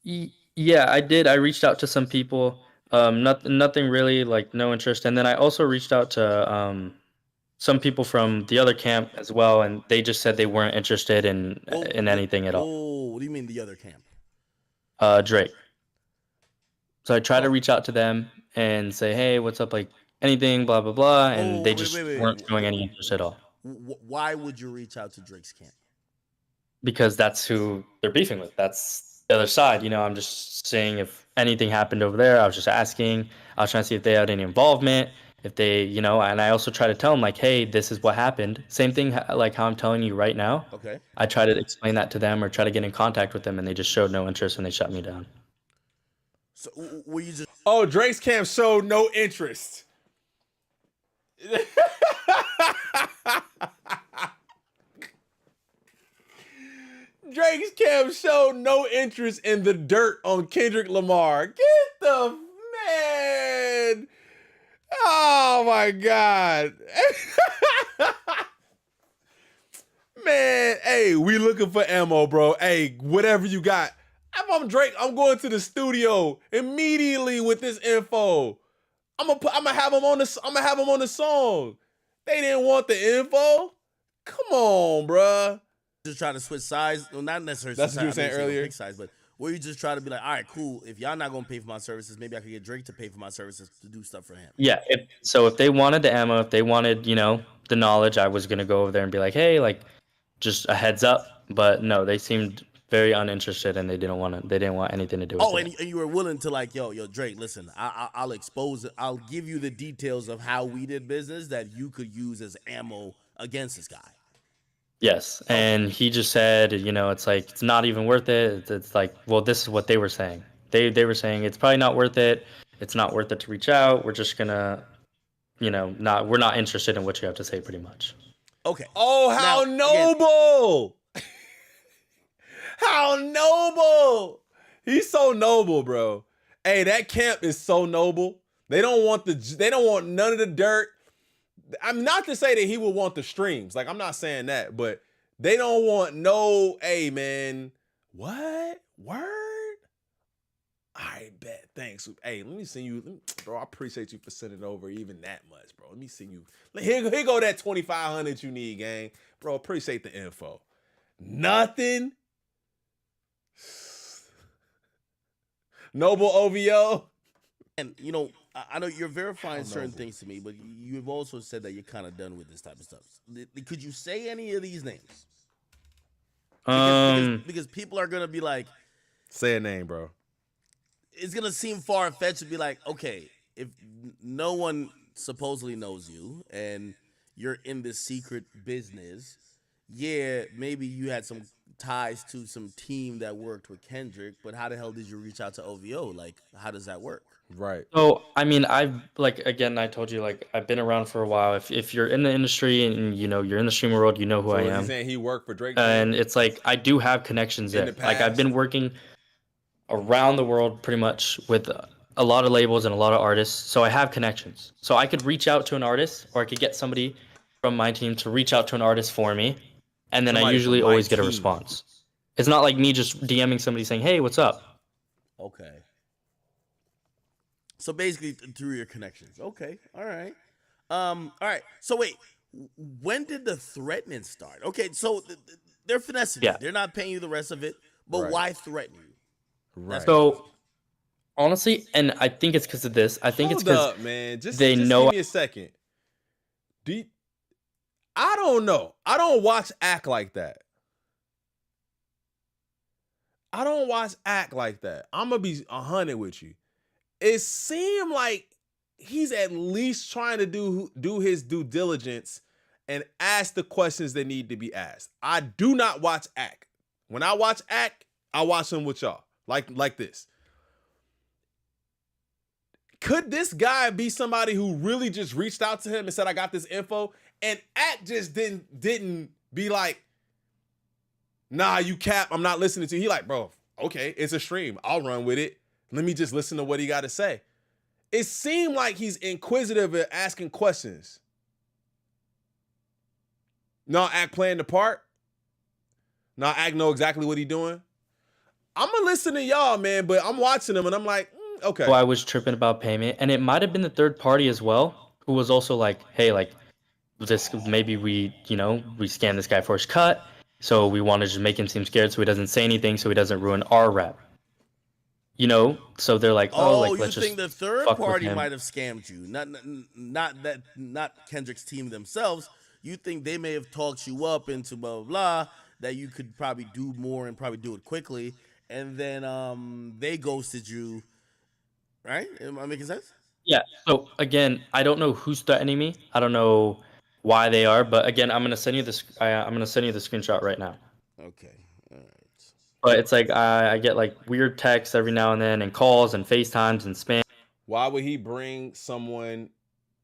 Kendrick? Yeah, I did. I reached out to some people. Nothing really, like no interest. And then I also reached out to some people from the other camp as well, and they just said they weren't interested in anything at all. Oh, what do you mean the other camp? Drake. So I tried to reach out to them and say, hey, what's up, like anything, blah, blah, blah. And they just weren't showing any interest at all. Why would you reach out to Drake's camp? Because that's who they're beefing with. That's the other side. You know, I'm just saying if anything happened over there. I was just asking. I was trying to see if they had any involvement. If they, you know, and I also try to tell them like, hey, this is what happened. Same thing like how I'm telling you right now. Okay. I try to explain that to them or try to get in contact with them, and they just showed no interest and they shut me down. So were you just Oh, Drake's camp showed no interest. Drake's camp showed no interest in the dirt on Kendrick Lamar. Get the man. Oh my God. Man, hey, we looking for ammo, bro. Hey, whatever you got. If I'm Drake, I'm going to the studio immediately with this info. I'm gonna have him on the song. They didn't want the info. Come on, bruh. just trying to switch sides? Well, not necessarily. That's what you were saying earlier. Pick sides, but were you just trying to be like, all right, cool. If y'all not gonna pay for my services, maybe I could get Drake to pay for my services to do stuff for him. Yeah. If they wanted the ammo, if they wanted, you know, the knowledge, I was gonna go over there and be like, hey, like, just a heads up. But no, they seemed very uninterested and they didn't want anything to do with it. Oh, and you were willing to like, yo, Drake, listen, I'll expose it. I'll give you the details of how we did business that you could use as ammo against this guy. Yes, and he just said, you know, it's like it's not even worth it. It's like, well, this is what they were saying. They were saying it's probably not worth it. It's not worth it to reach out. We're just gonna, you know, we're not interested in what you have to say, pretty much. Okay. Oh, how noble! How noble! He's so noble, bro. Hey, that camp is so noble. They don't want none of the dirt. I'm not to say that he would want the streams. Like, I'm not saying that, but they don't want no, hey, man, what? Word? I bet. Thanks. Hey, let me send you, bro, I appreciate you for sending over even that much, bro. Let me send you. Here go that 2,500 you need, gang. Bro, appreciate the info. Nothing? Noble OVO? And, you know, I know you're verifying certain things to me, but you've also said that you're kind of done with this type of stuff. Could you say any of these names? Because people are going to be like... Say a name, bro. It's going to seem far-fetched to be like, okay, if no one supposedly knows you and you're in this secret business, yeah, maybe you had some ties to some team that worked with Kendrick, but how the hell did you reach out to OVO? Like, how does that work? Right. So, I mean, I've, like, again, I told you, like, I've been around for a while. If you're in the industry and, you know, you're in the streamer world, you know who I am. He's saying he worked for Drake? And it's like, I do have connections there. Like, I've been working around the world pretty much with a lot of labels and a lot of artists. So I have connections. So I could reach out to an artist, or I could get somebody from my team to reach out to an artist for me. And then I usually always get a response. It's not like me just DMing somebody saying, hey, what's up? Okay. So basically through your connections. Okay. All right. All right. So wait, when did the threatening start? Okay. So they're finessing you. They're not paying you the rest of it, but why threaten you? Right. So honestly, and I think it's because of this. I think it's because man. Just know. Give me a second. I don't know. I don't watch Act Like That. I don't watch Act Like That. I'm gonna be 100 with you. It seemed like he's at least trying to do his due diligence and ask the questions that need to be asked. I do not watch Act. When I watch Act, I watch him with y'all. Like this. Could this guy be somebody who really just reached out to him and said, I got this info? And Act just didn't be like, nah, you cap, I'm not listening to you. He like, bro, okay, it's a stream. I'll run with it. Let me just listen to what he got to say. It seemed like he's inquisitive and asking questions. No, Act playing the part. No, Act know exactly what he doing. I'm going to listen to y'all, man, but I'm watching him and I'm like, okay. Well, I was tripping about payment. And it might have been the third party as well, who was also like, hey, like, this, maybe we scam this guy for his cut. So we want to just make him seem scared so he doesn't say anything, so he doesn't ruin our rep. You know, so they're like, like, let's just you think the third fuck party with him. might have scammed you? Not Kendrick's team themselves. You think they may have talked you up into blah blah blah, that you could probably do more and probably do it quickly, and then they ghosted you, right? Am I making sense? Yeah. So again, I don't know who's threatening me. I don't know why they are, but again, I'm gonna send you this. I'm gonna send you the screenshot right now. Okay, all right. But it's like I get like weird texts every now and then, and calls and FaceTimes and spam. Why would he bring someone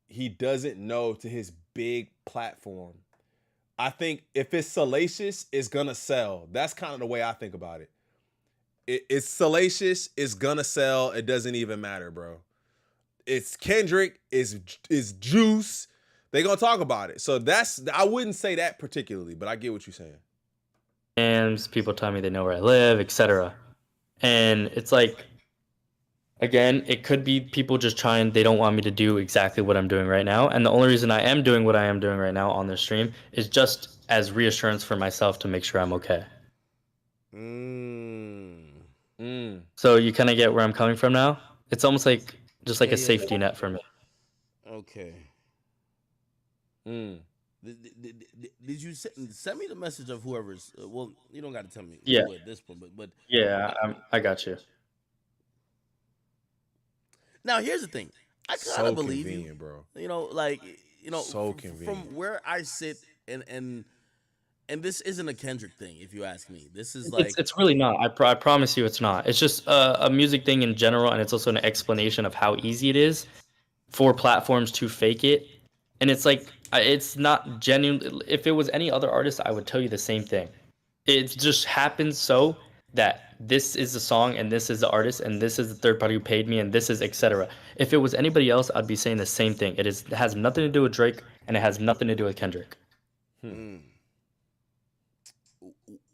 he doesn't know to his big platform? I think if it's salacious, it's gonna sell. That's kind of the way I think about it. It's salacious, it's gonna sell. It doesn't even matter, bro. It's Kendrick, is Juice. They gonna talk about it. So I wouldn't say that particularly, but I get what you're saying. Spams, people tell me they know where I live, etc. And it's like, again, it could be people just trying, they don't want me to do exactly what I'm doing right now. And the only reason I am doing what I am doing right now on this stream is just as reassurance for myself to make sure I'm okay. So you kind of get where I'm coming from now? It's almost like just like a safety net for me. Okay. Did you send me the message of whoever's? Well, you don't got to tell me who at this point, but yeah, I got you. Now here's the thing. I kind of believe you, bro. So from where I sit, and this isn't a Kendrick thing, if you ask me. This is like it's really not. I promise you, it's not. It's just a music thing in general, and it's also an explanation of how easy it is for platforms to fake it. And it's like it's not genuine. If it was any other artist, I would tell you the same thing. It just happens so that this is the song and this is the artist and this is the third party who paid me and this is etc. If it was anybody else, I'd be saying the same thing. It has nothing to do with Drake and it has nothing to do with Kendrick.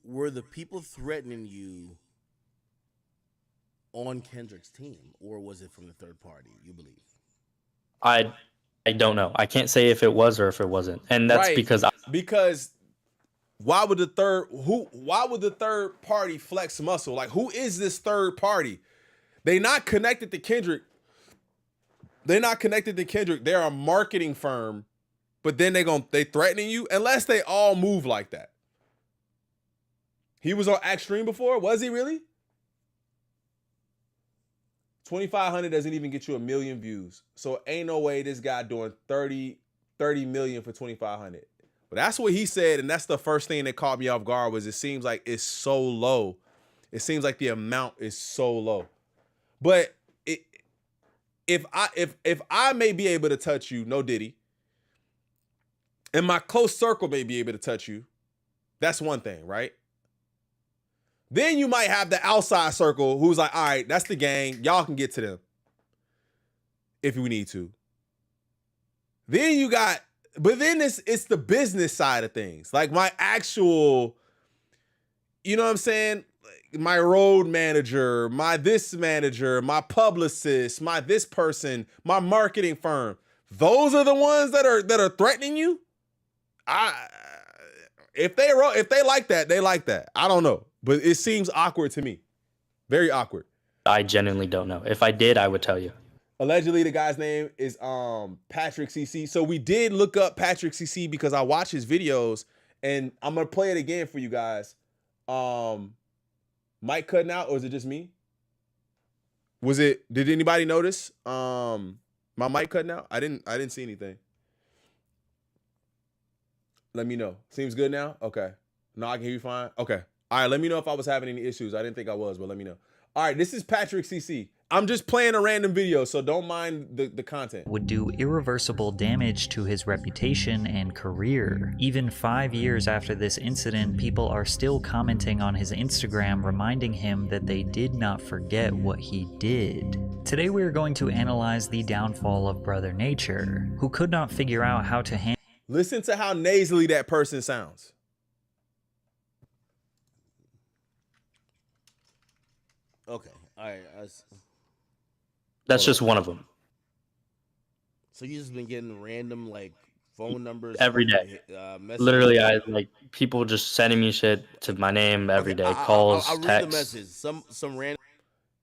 Were the people threatening you on Kendrick's team, or was it from the third party, you believe? I don't know. I can't say if it was or if it wasn't. And that's because why would the third party flex muscle? Like, who is this third party? They not connected to Kendrick. They're a marketing firm, but then they threatening you unless they all move like that. He was on Extreme before, was he really? 2,500 doesn't even get you 1 million views. So ain't no way this guy doing 30 million for 2,500. But that's what he said, and that's the first thing that caught me off guard was it seems like it's so low. It seems like the amount is so low. But if I may be able to touch you, no Diddy, and my close circle may be able to touch you, that's one thing, right? Then you might have the outside circle who's like, all right, that's the gang. Y'all can get to them if we need to. Then you got, but then it's the business side of things. Like my actual, you know what I'm saying? My road manager, my this manager, my publicist, my this person, my marketing firm. Those are the ones that are threatening you. If they like that, they like that. I don't know. But it seems awkward to me. Very awkward. I genuinely don't know. If I did, I would tell you. Allegedly, the guy's name is Patrick CC. So we did look up Patrick CC because I watch his videos, and I'm gonna play it again for you guys. Mic cutting out, or is it just me? Did anybody notice my mic cutting out? I didn't see anything. Let me know. Seems good now? Okay. No, I can hear you fine. Okay. All right, let me know if I was having any issues. I didn't think I was, but let me know. All right, this is Patrick CC. I'm just playing a random video, so don't mind the content. Would do irreversible damage to his reputation and career. Even 5 years after this incident, people are still commenting on his Instagram, reminding him that they did not forget what he did. Today we are going to analyze the downfall of Brother Nature, who could not figure out how to handle. Listen to how nasally that person sounds. Okay. All right. That's just one of them. So you just been getting random like phone numbers every day. Literally, people just sending me shit to my name every day. Calls, I'll read texts. the message. Some random.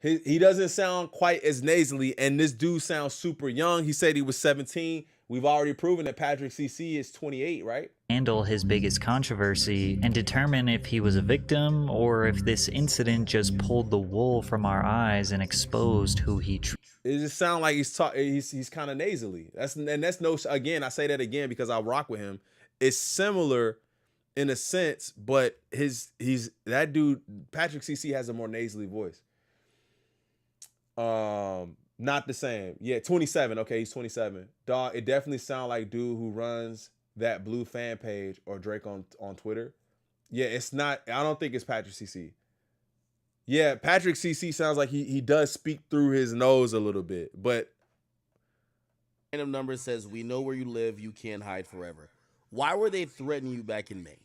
He doesn't sound quite as nasally, and this dude sounds super young. He said he was 17. We've already proven that Patrick CC is 28, right? Handle his biggest controversy and determine if he was a victim or if this incident just pulled the wool from our eyes and exposed who he It just sounds like he's kind of nasally. That's no, again, I say that again because I rock with him. It's similar in a sense, but that dude Patrick CC has a more nasally voice. Not the same. Yeah, 27. Okay, he's 27. Dog, it definitely sounds like dude who runs that blue fan page or Drake on Twitter. Yeah, it's not. I don't think it's Patrick CC. Yeah, Patrick CC sounds like he does speak through his nose a little bit, but Random number says, "We know where you live. You can't hide forever." Why were they threatening you back in May?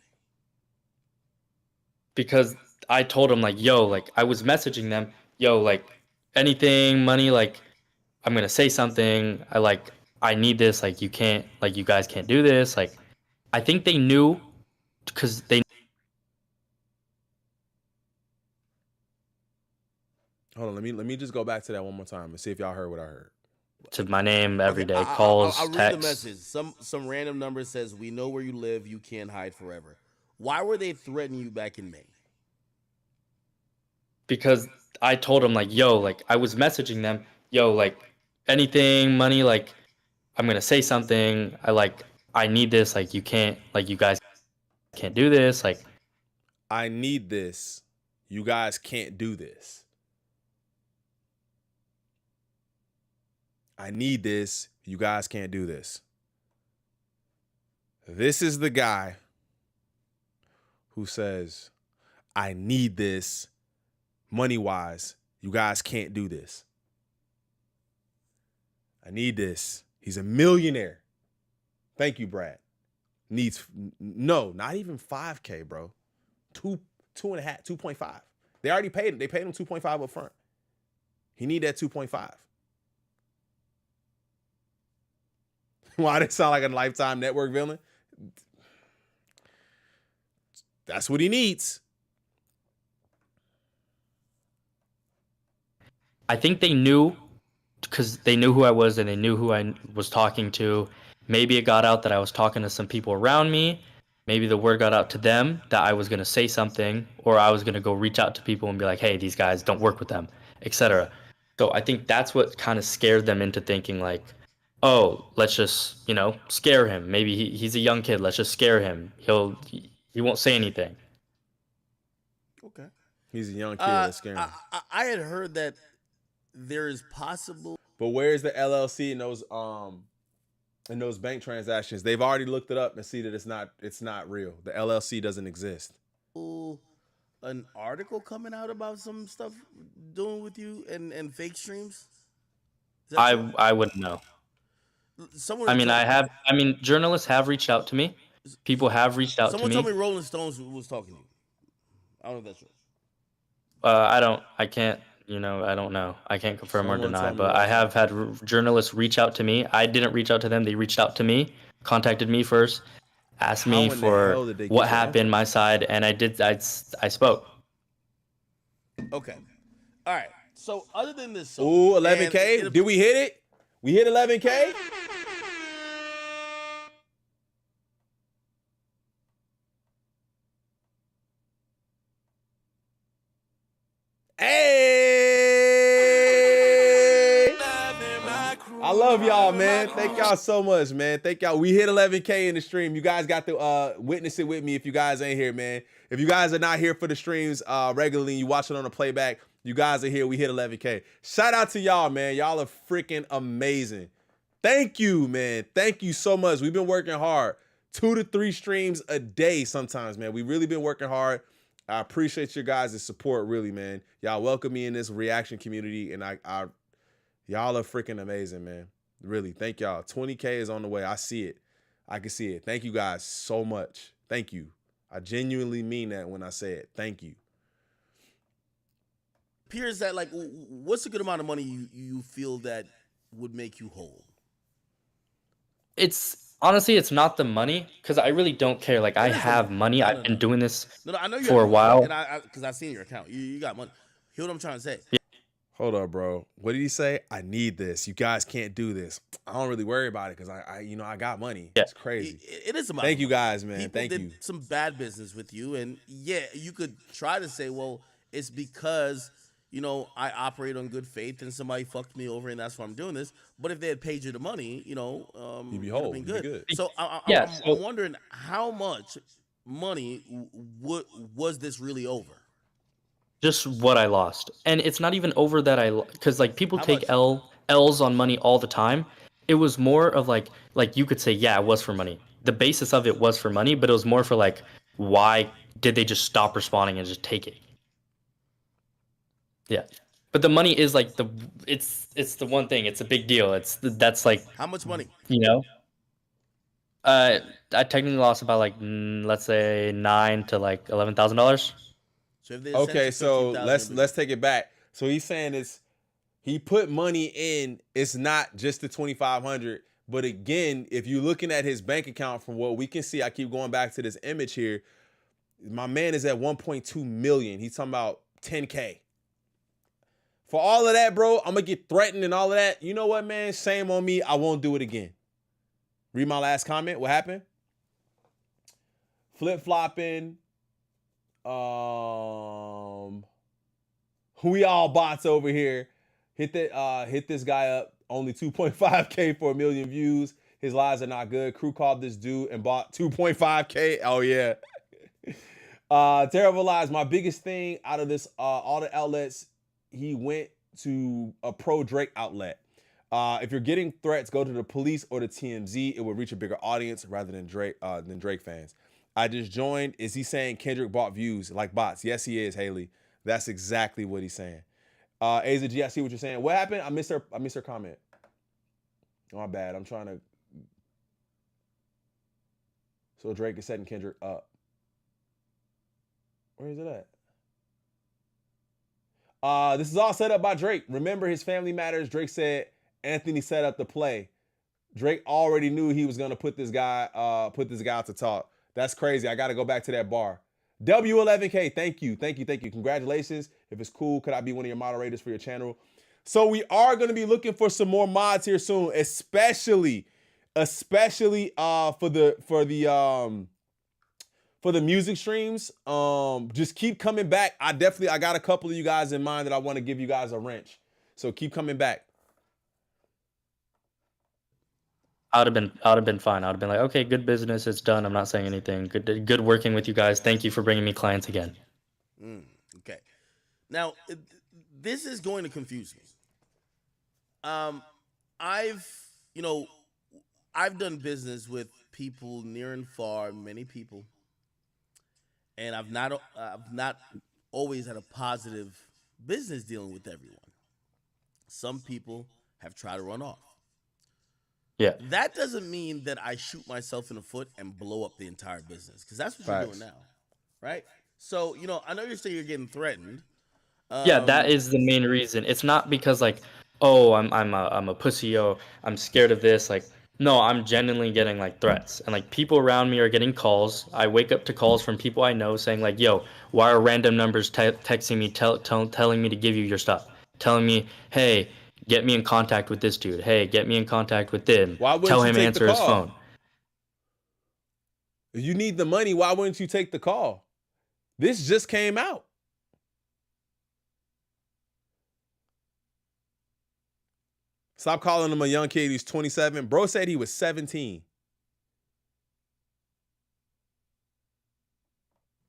Because I told them like, yo, like I was messaging them, yo, like anything, money, like I'm gonna say something. I need this. Like you guys can't do this. Like I think they knew because they. hold on, let me just go back to that one more time and see if y'all heard what I heard. To my name every day, Okay, calls, I'll read texts. the message. Some random number says, "We know where you live. You can't hide forever." Why were they threatening you back in May? Because I told them like, yo, like I was messaging them, yo, like anything, money, like I'm gonna say something. I need this. Like you guys can't do this. Like I need this. You guys can't do this. I need this. You guys can't do this. This is the guy who says, I need this money-wise. You guys can't do this. I need this. He's a millionaire. Thank you, Brad. No, not even 5K, bro. 2.5. They already paid him. They paid him 2.5 up front. He need that 2.5. Why did it sound like a Lifetime Network villain? That's what he needs. I think they knew because they knew who I was and they knew who I was talking to. Maybe it got out that I was talking to some people around me. Maybe the word got out to them that I was going to say something, or I was going to go reach out to people and be like, hey, these guys, don't work with them, etc. So I think that's what kind of scared them into thinking like, oh, let's just, scare him. Maybe he's a young kid. Let's just scare him. He won't say anything. Okay. He's a young kid. Let's scare him. I had heard that there is possible. But where's the LLC in those bank transactions? They've already looked it up and see that it's not real. The LLC doesn't exist. An article coming out about some stuff doing with you and fake streams? I wouldn't know. Journalists have reached out to me. People have reached out to me. Someone told me Rolling Stones was talking to you. I don't know if that's true. I can't, I don't know. I can't confirm or deny, but I have had journalists reach out to me. I didn't reach out to them. They reached out to me, contacted me first, asked me for what happened, my side, and I spoke. Okay. All right. So other than this, ooh, 11K. Did we hit it? We hit 11K. Hey! I love y'all, man. Thank y'all so much, man. Thank y'all. We hit 11K in the stream. You guys got to witness it with me if you guys ain't here, man. If you guys are not here for the streams regularly and you watch it on the playback, you guys are here. We hit 11K. Shout out to y'all, man. Y'all are freaking amazing. Thank you, man. Thank you so much. We've been working hard. 2 to 3 streams a day sometimes, man. We've really been working hard. I appreciate your guys' support, really, man. Y'all welcome me in this reaction community, and y'all are freaking amazing, man. Really, thank y'all. 20K is on the way. I see it. I can see it. Thank you guys so much. Thank you. I genuinely mean that when I say it. Thank you. Appears that, like, what's a good amount of money you feel that would make you whole? Honestly, it's not the money, because I really don't care. Like, I have money. I've been doing this I know for a while. Because I've seen your account. You got money. Hear what I'm trying to say? Yeah. Hold up, bro. What did he say? I need this. You guys can't do this. I don't really worry about it because I got money. Yeah. It's crazy. It is about Thank you money. guys, man. People Thank did you. some bad business with you, and yeah, you could try to say, well, it's because I operate on good faith, and somebody fucked me over, and that's why I'm doing this. But if they had paid you the money, You'd be it'd whole. have been You'd be good. good. So Yeah, I'm wondering how much money was this really over? just what I lost. And it's not even over that because like people How take much? L's on money all the time. It was more of like you could say, yeah, it was for money. The basis of it was for money, but it was more for like, why did they just stop responding and just take it? Yeah. But the money is like it's the one thing. It's a big deal. That's like, How much money? you know, I technically lost about like let's say $9,000 to like $11,000. So if they had sent Okay, you so 15,000, let's take it back. So he's saying he put money in. It's not just the 2,500, but again, if you're looking at his bank account, from what we can see, I keep going back to this image here. My man is at 1.2 million. He's talking about 10K. For all of that, bro, I'm gonna get threatened and all of that. You know what, man? Shame on me. I won't do it again. Read my last comment. What happened? Flip flopping. We all bots over here. Hit this guy up. Only 2.5K for 1 million views. His lies are not good. Crew called this dude and bought 2.5K. Oh yeah. Terrible lies. My biggest thing out of this, all the outlets, he went to a pro Drake outlet. If you're getting threats, go to the police or the TMZ. It will reach a bigger audience rather than Drake fans. I just joined. Is he saying Kendrick bought views like bots? Yes, he is, Haley. That's exactly what he's saying. Aza G, I see what you're saying. What happened? I missed her comment. Oh, my bad. I'm trying to. So Drake is setting Kendrick up. Where is it at? This is all set up by Drake. Remember his family matters. Drake said Anthony set up the play. Drake already knew he was gonna put this guy out to talk. That's crazy. I got to go back to that bar. W11K, thank you. Congratulations. If it's cool, could I be one of your moderators for your channel? So we are going to be looking for some more mods here soon, especially for the music streams. Just keep coming back. I got a couple of you guys in mind that I want to give you guys a wrench. So keep coming back. I would have been fine. I would have been like, okay, good business, it's done. I'm not saying anything. Good working with you guys. Thank you for bringing me clients again. Okay. Now, this is going to confuse me. I've done business with people near and far, many people, and I've not always had a positive business dealing with everyone. Some people have tried to run off. Yeah. That doesn't mean that I shoot myself in the foot and blow up the entire business, because that's what you're doing now, right? So, I know you're saying you're getting threatened. Yeah, that is the main reason. It's not because like, oh, I'm a pussy, oh, I'm scared of this. Like, no, I'm genuinely getting like threats, and like people around me are getting calls. I wake up to calls from people I know saying like, yo, why are random numbers texting me, telling me to give you your stuff, telling me, hey, get me in contact with this dude. Hey, get me in contact with them. Tell him answer his phone. If you need the money, why wouldn't you take the call? This just came out. Stop calling him a young kid. He's 27. Bro said he was 17.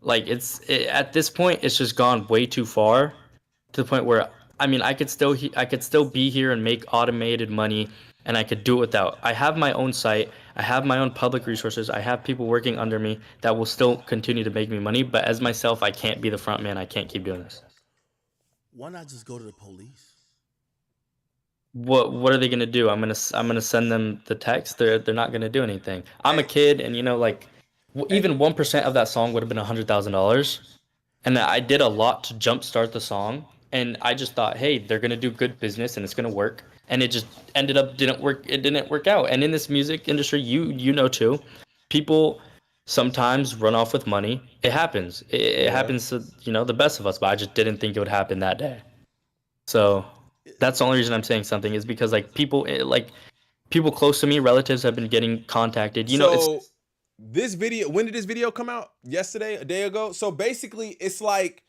Like at this point, it's just gone way too far, to the point where I could still be here and make automated money, and I could do it without. I have my own site. I have my own public resources. I have people working under me that will still continue to make me money. But as myself, I can't be the front man. I can't keep doing this. Why not just go to the police? What are they gonna do? I'm gonna send them the text. They're not gonna do anything. I'm a kid, and even 1% of that song would have been $100,000, and I did a lot to jumpstart the song. And I just thought, hey, they're gonna do good business and it's gonna work. And it just ended up didn't work. It didn't work out. And in this music industry, you know too, people sometimes run off with money. It happens. It happens to the best of us. But I just didn't think it would happen that day. So That's the only reason I'm saying something is because like people close to me, relatives have been getting contacted. You know, So it's this video, when did this video come out? Yesterday, a day ago? So basically, it's like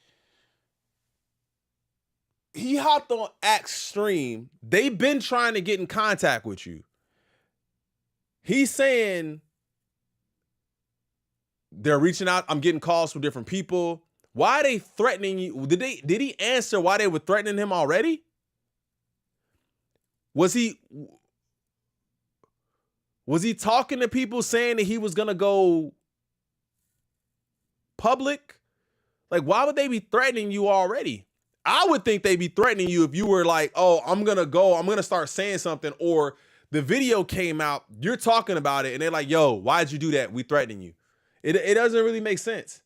he hopped on Axe stream. They've been trying to get in contact with you. He's saying they're reaching out. I'm getting calls from different people. Why are they threatening you? Did he answer why they were threatening him already? Was he talking to people saying that he was gonna go public? Like, why would they be threatening you already? I would think they'd be threatening you if you were like, oh, I'm gonna start saying something, or the video came out, you're talking about it, and they're like, yo, why'd you do that? We threatening you. It doesn't really make sense.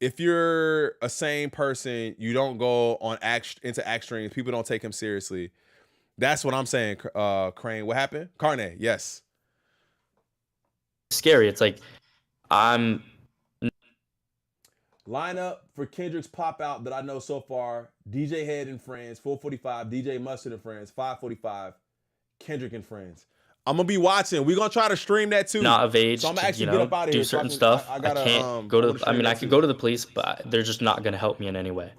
If you're a sane person, you don't go on into act streams. People don't take him seriously. That's what I'm saying, Crane. What happened? Carne, yes. scary. It's like I'm Lineup for Kendrick's pop out that I know so far: DJ Head and Friends, 4:45. DJ Mustard and Friends, 5:45. Kendrick and Friends. I'm gonna be watching. We're gonna try to stream that too. not of age So I'm gonna to, actually you get know, up out of do here. certain stuff. I gotta, can't go to. I mean, I could go to the police, but they're just not going to help me in any way.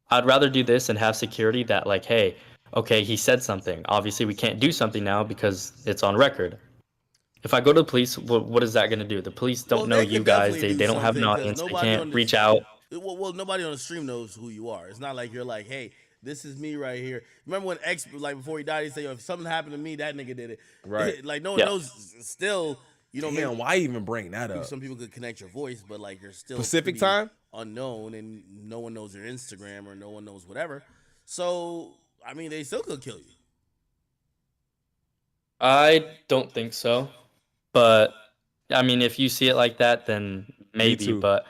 I'd rather do this and have security that, like, hey, okay, he said something. Obviously, we can't do something now because it's on record. If I go to the police, what is that going to do? The police don't know they you can guys. definitely They don't have an something, 'cause audience. They nobody on can't the reach out. Well, nobody on the stream knows who you are. It's not like you're like, hey, this is me right here. Remember when X, like before he died, he said, if something happened to me, that nigga did it. Right. Like no one Yeah. knows still, you know, Damn, maybe why even bring that up? some people could connect your voice, but like you're still Pacific pretty time? unknown, and no one knows your Instagram or no one knows whatever. So I mean, they still could kill you. I don't think so. But I mean, if you see it like that, then maybe. too. But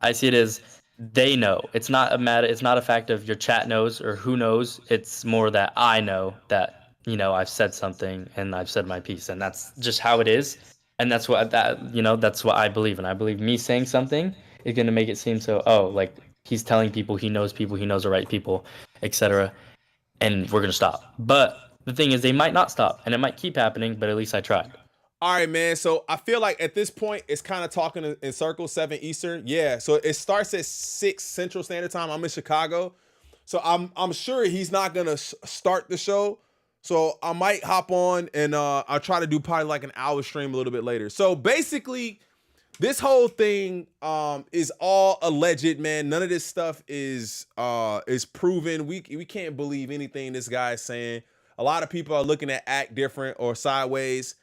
I see it as they know. It's not a matter. It's not a fact of your chat knows or who knows. It's more that I know that, you know, I've said something and I've said my piece, and that's just how it is. And that's what that's what I believe. And I believe me saying something is going to make it seem so, oh, like he's telling people, he knows the right people, etc. And we're going to stop. But the thing is, they might not stop, and it might keep happening, but at least I tried. All right, man. So I feel like at this point, it's kind of talking in circles, 7 Eastern. Yeah. So it starts at 6 Central Standard Time. I'm in Chicago. So I'm sure he's not going to start the show. So I might hop on and I'll try to do probably like an hour stream a little bit later. So basically, this whole thing is all alleged, man. None of this stuff is proven. We can't believe anything this guy is saying. A lot of people are looking at act different or sideways.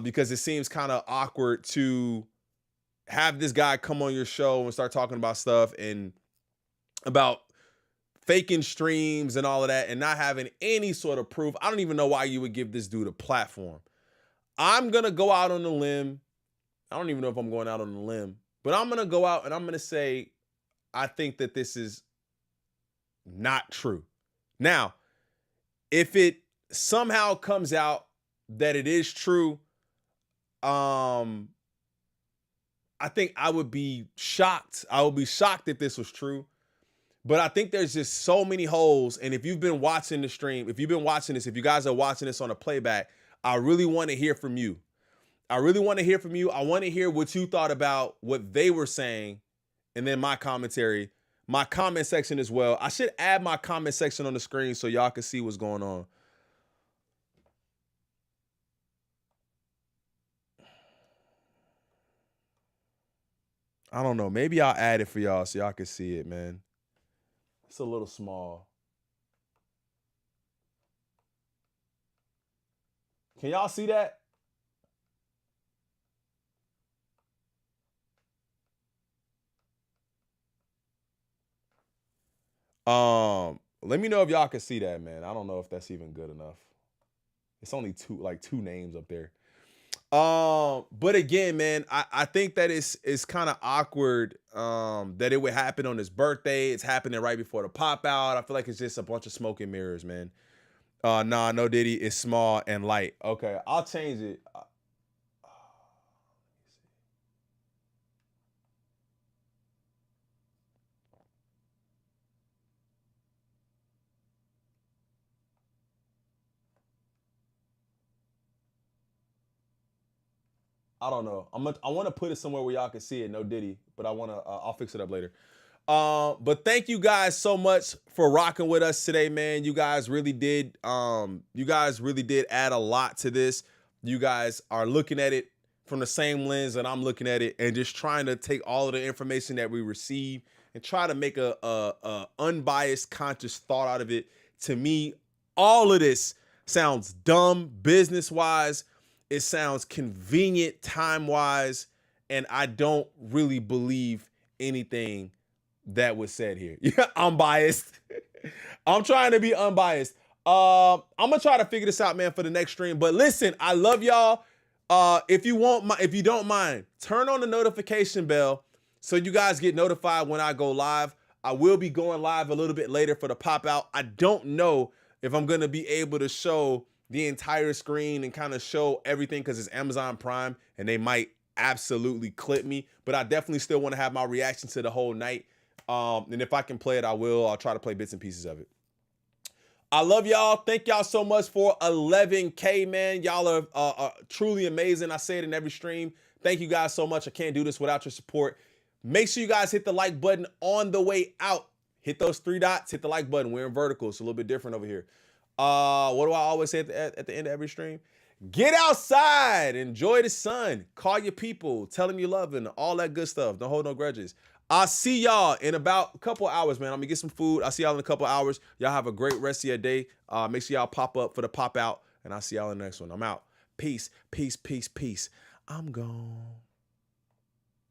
Because it seems kind of awkward to have this guy come on your show and start talking about stuff and about faking streams and all of that and not having any sort of proof. I don't even know why you would give this dude a platform. I'm going to go out on a limb. I don't even know if I'm going out on a limb, but I'm going to go out and I'm going to say, I think that this is not true. Now, if it somehow comes out that it is true, I think I would be shocked. I would be shocked if this was true. But I think there's just so many holes. And if you've been watching the stream, if you've been watching this, if you guys are watching this on a playback, I really want to hear from you. I really want to hear from you. I want to hear what you thought about what they were saying. And then my commentary, my comment section as well. I should add my comment section on the screen so y'all can see what's going on. I don't know. Maybe I'll add it for y'all so y'all can see it, man. It's a little small. Can y'all see that? Let me know if y'all can see that, man. I don't know if that's even good enough. It's only two names up there. But again, man, I think that it's kind of awkward that it would happen on his birthday. It's happening right before the pop out. I feel like it's just a bunch of smoke and mirrors, man. Nah, no Diddy. It's small and light. Okay, I'll change it. I don't know. I want to put it somewhere where y'all can see it. No Diddy, but I want to. I'll fix it up later. But thank you guys so much for rocking with us today, man. You guys really did. You guys really did add a lot to this. You guys are looking at it from the same lens that I'm looking at it, and just trying to take all of the information that we receive and try to make a unbiased, conscious thought out of it. To me, all of this sounds dumb business-wise. It sounds convenient time-wise, and I don't really believe anything that was said here. Yeah, I'm biased. I'm trying to be unbiased. I'm gonna try to figure this out, man, for the next stream. But listen, I love y'all. If you don't mind, turn on the notification bell so you guys get notified when I go live. I will be going live a little bit later for the pop out. I don't know if I'm gonna be able to show the entire screen and kind of show everything because it's Amazon Prime and they might absolutely clip me. But I definitely still want to have my reaction to the whole night. And if I can play it, I will. I'll try to play bits and pieces of it. I love y'all. Thank y'all so much for 11K, man. Y'all are truly amazing. I say it in every stream. Thank you guys so much. I can't do this without your support. Make sure you guys hit the like button on the way out. Hit those 3 dots. Hit the like button. We're in vertical. It's a little bit different over here. What do I always say at the end of every stream? Get outside. Enjoy the sun. Call your people. Tell them you love them. All that good stuff. Don't hold no grudges. I'll see y'all in about a couple hours, man. I'm gonna get some food. I'll see y'all in a couple hours. Y'all have a great rest of your day. Make sure y'all pop up for the pop out, and I'll see y'all in the next one. I'm out. Peace, peace, peace, peace. I'm gone.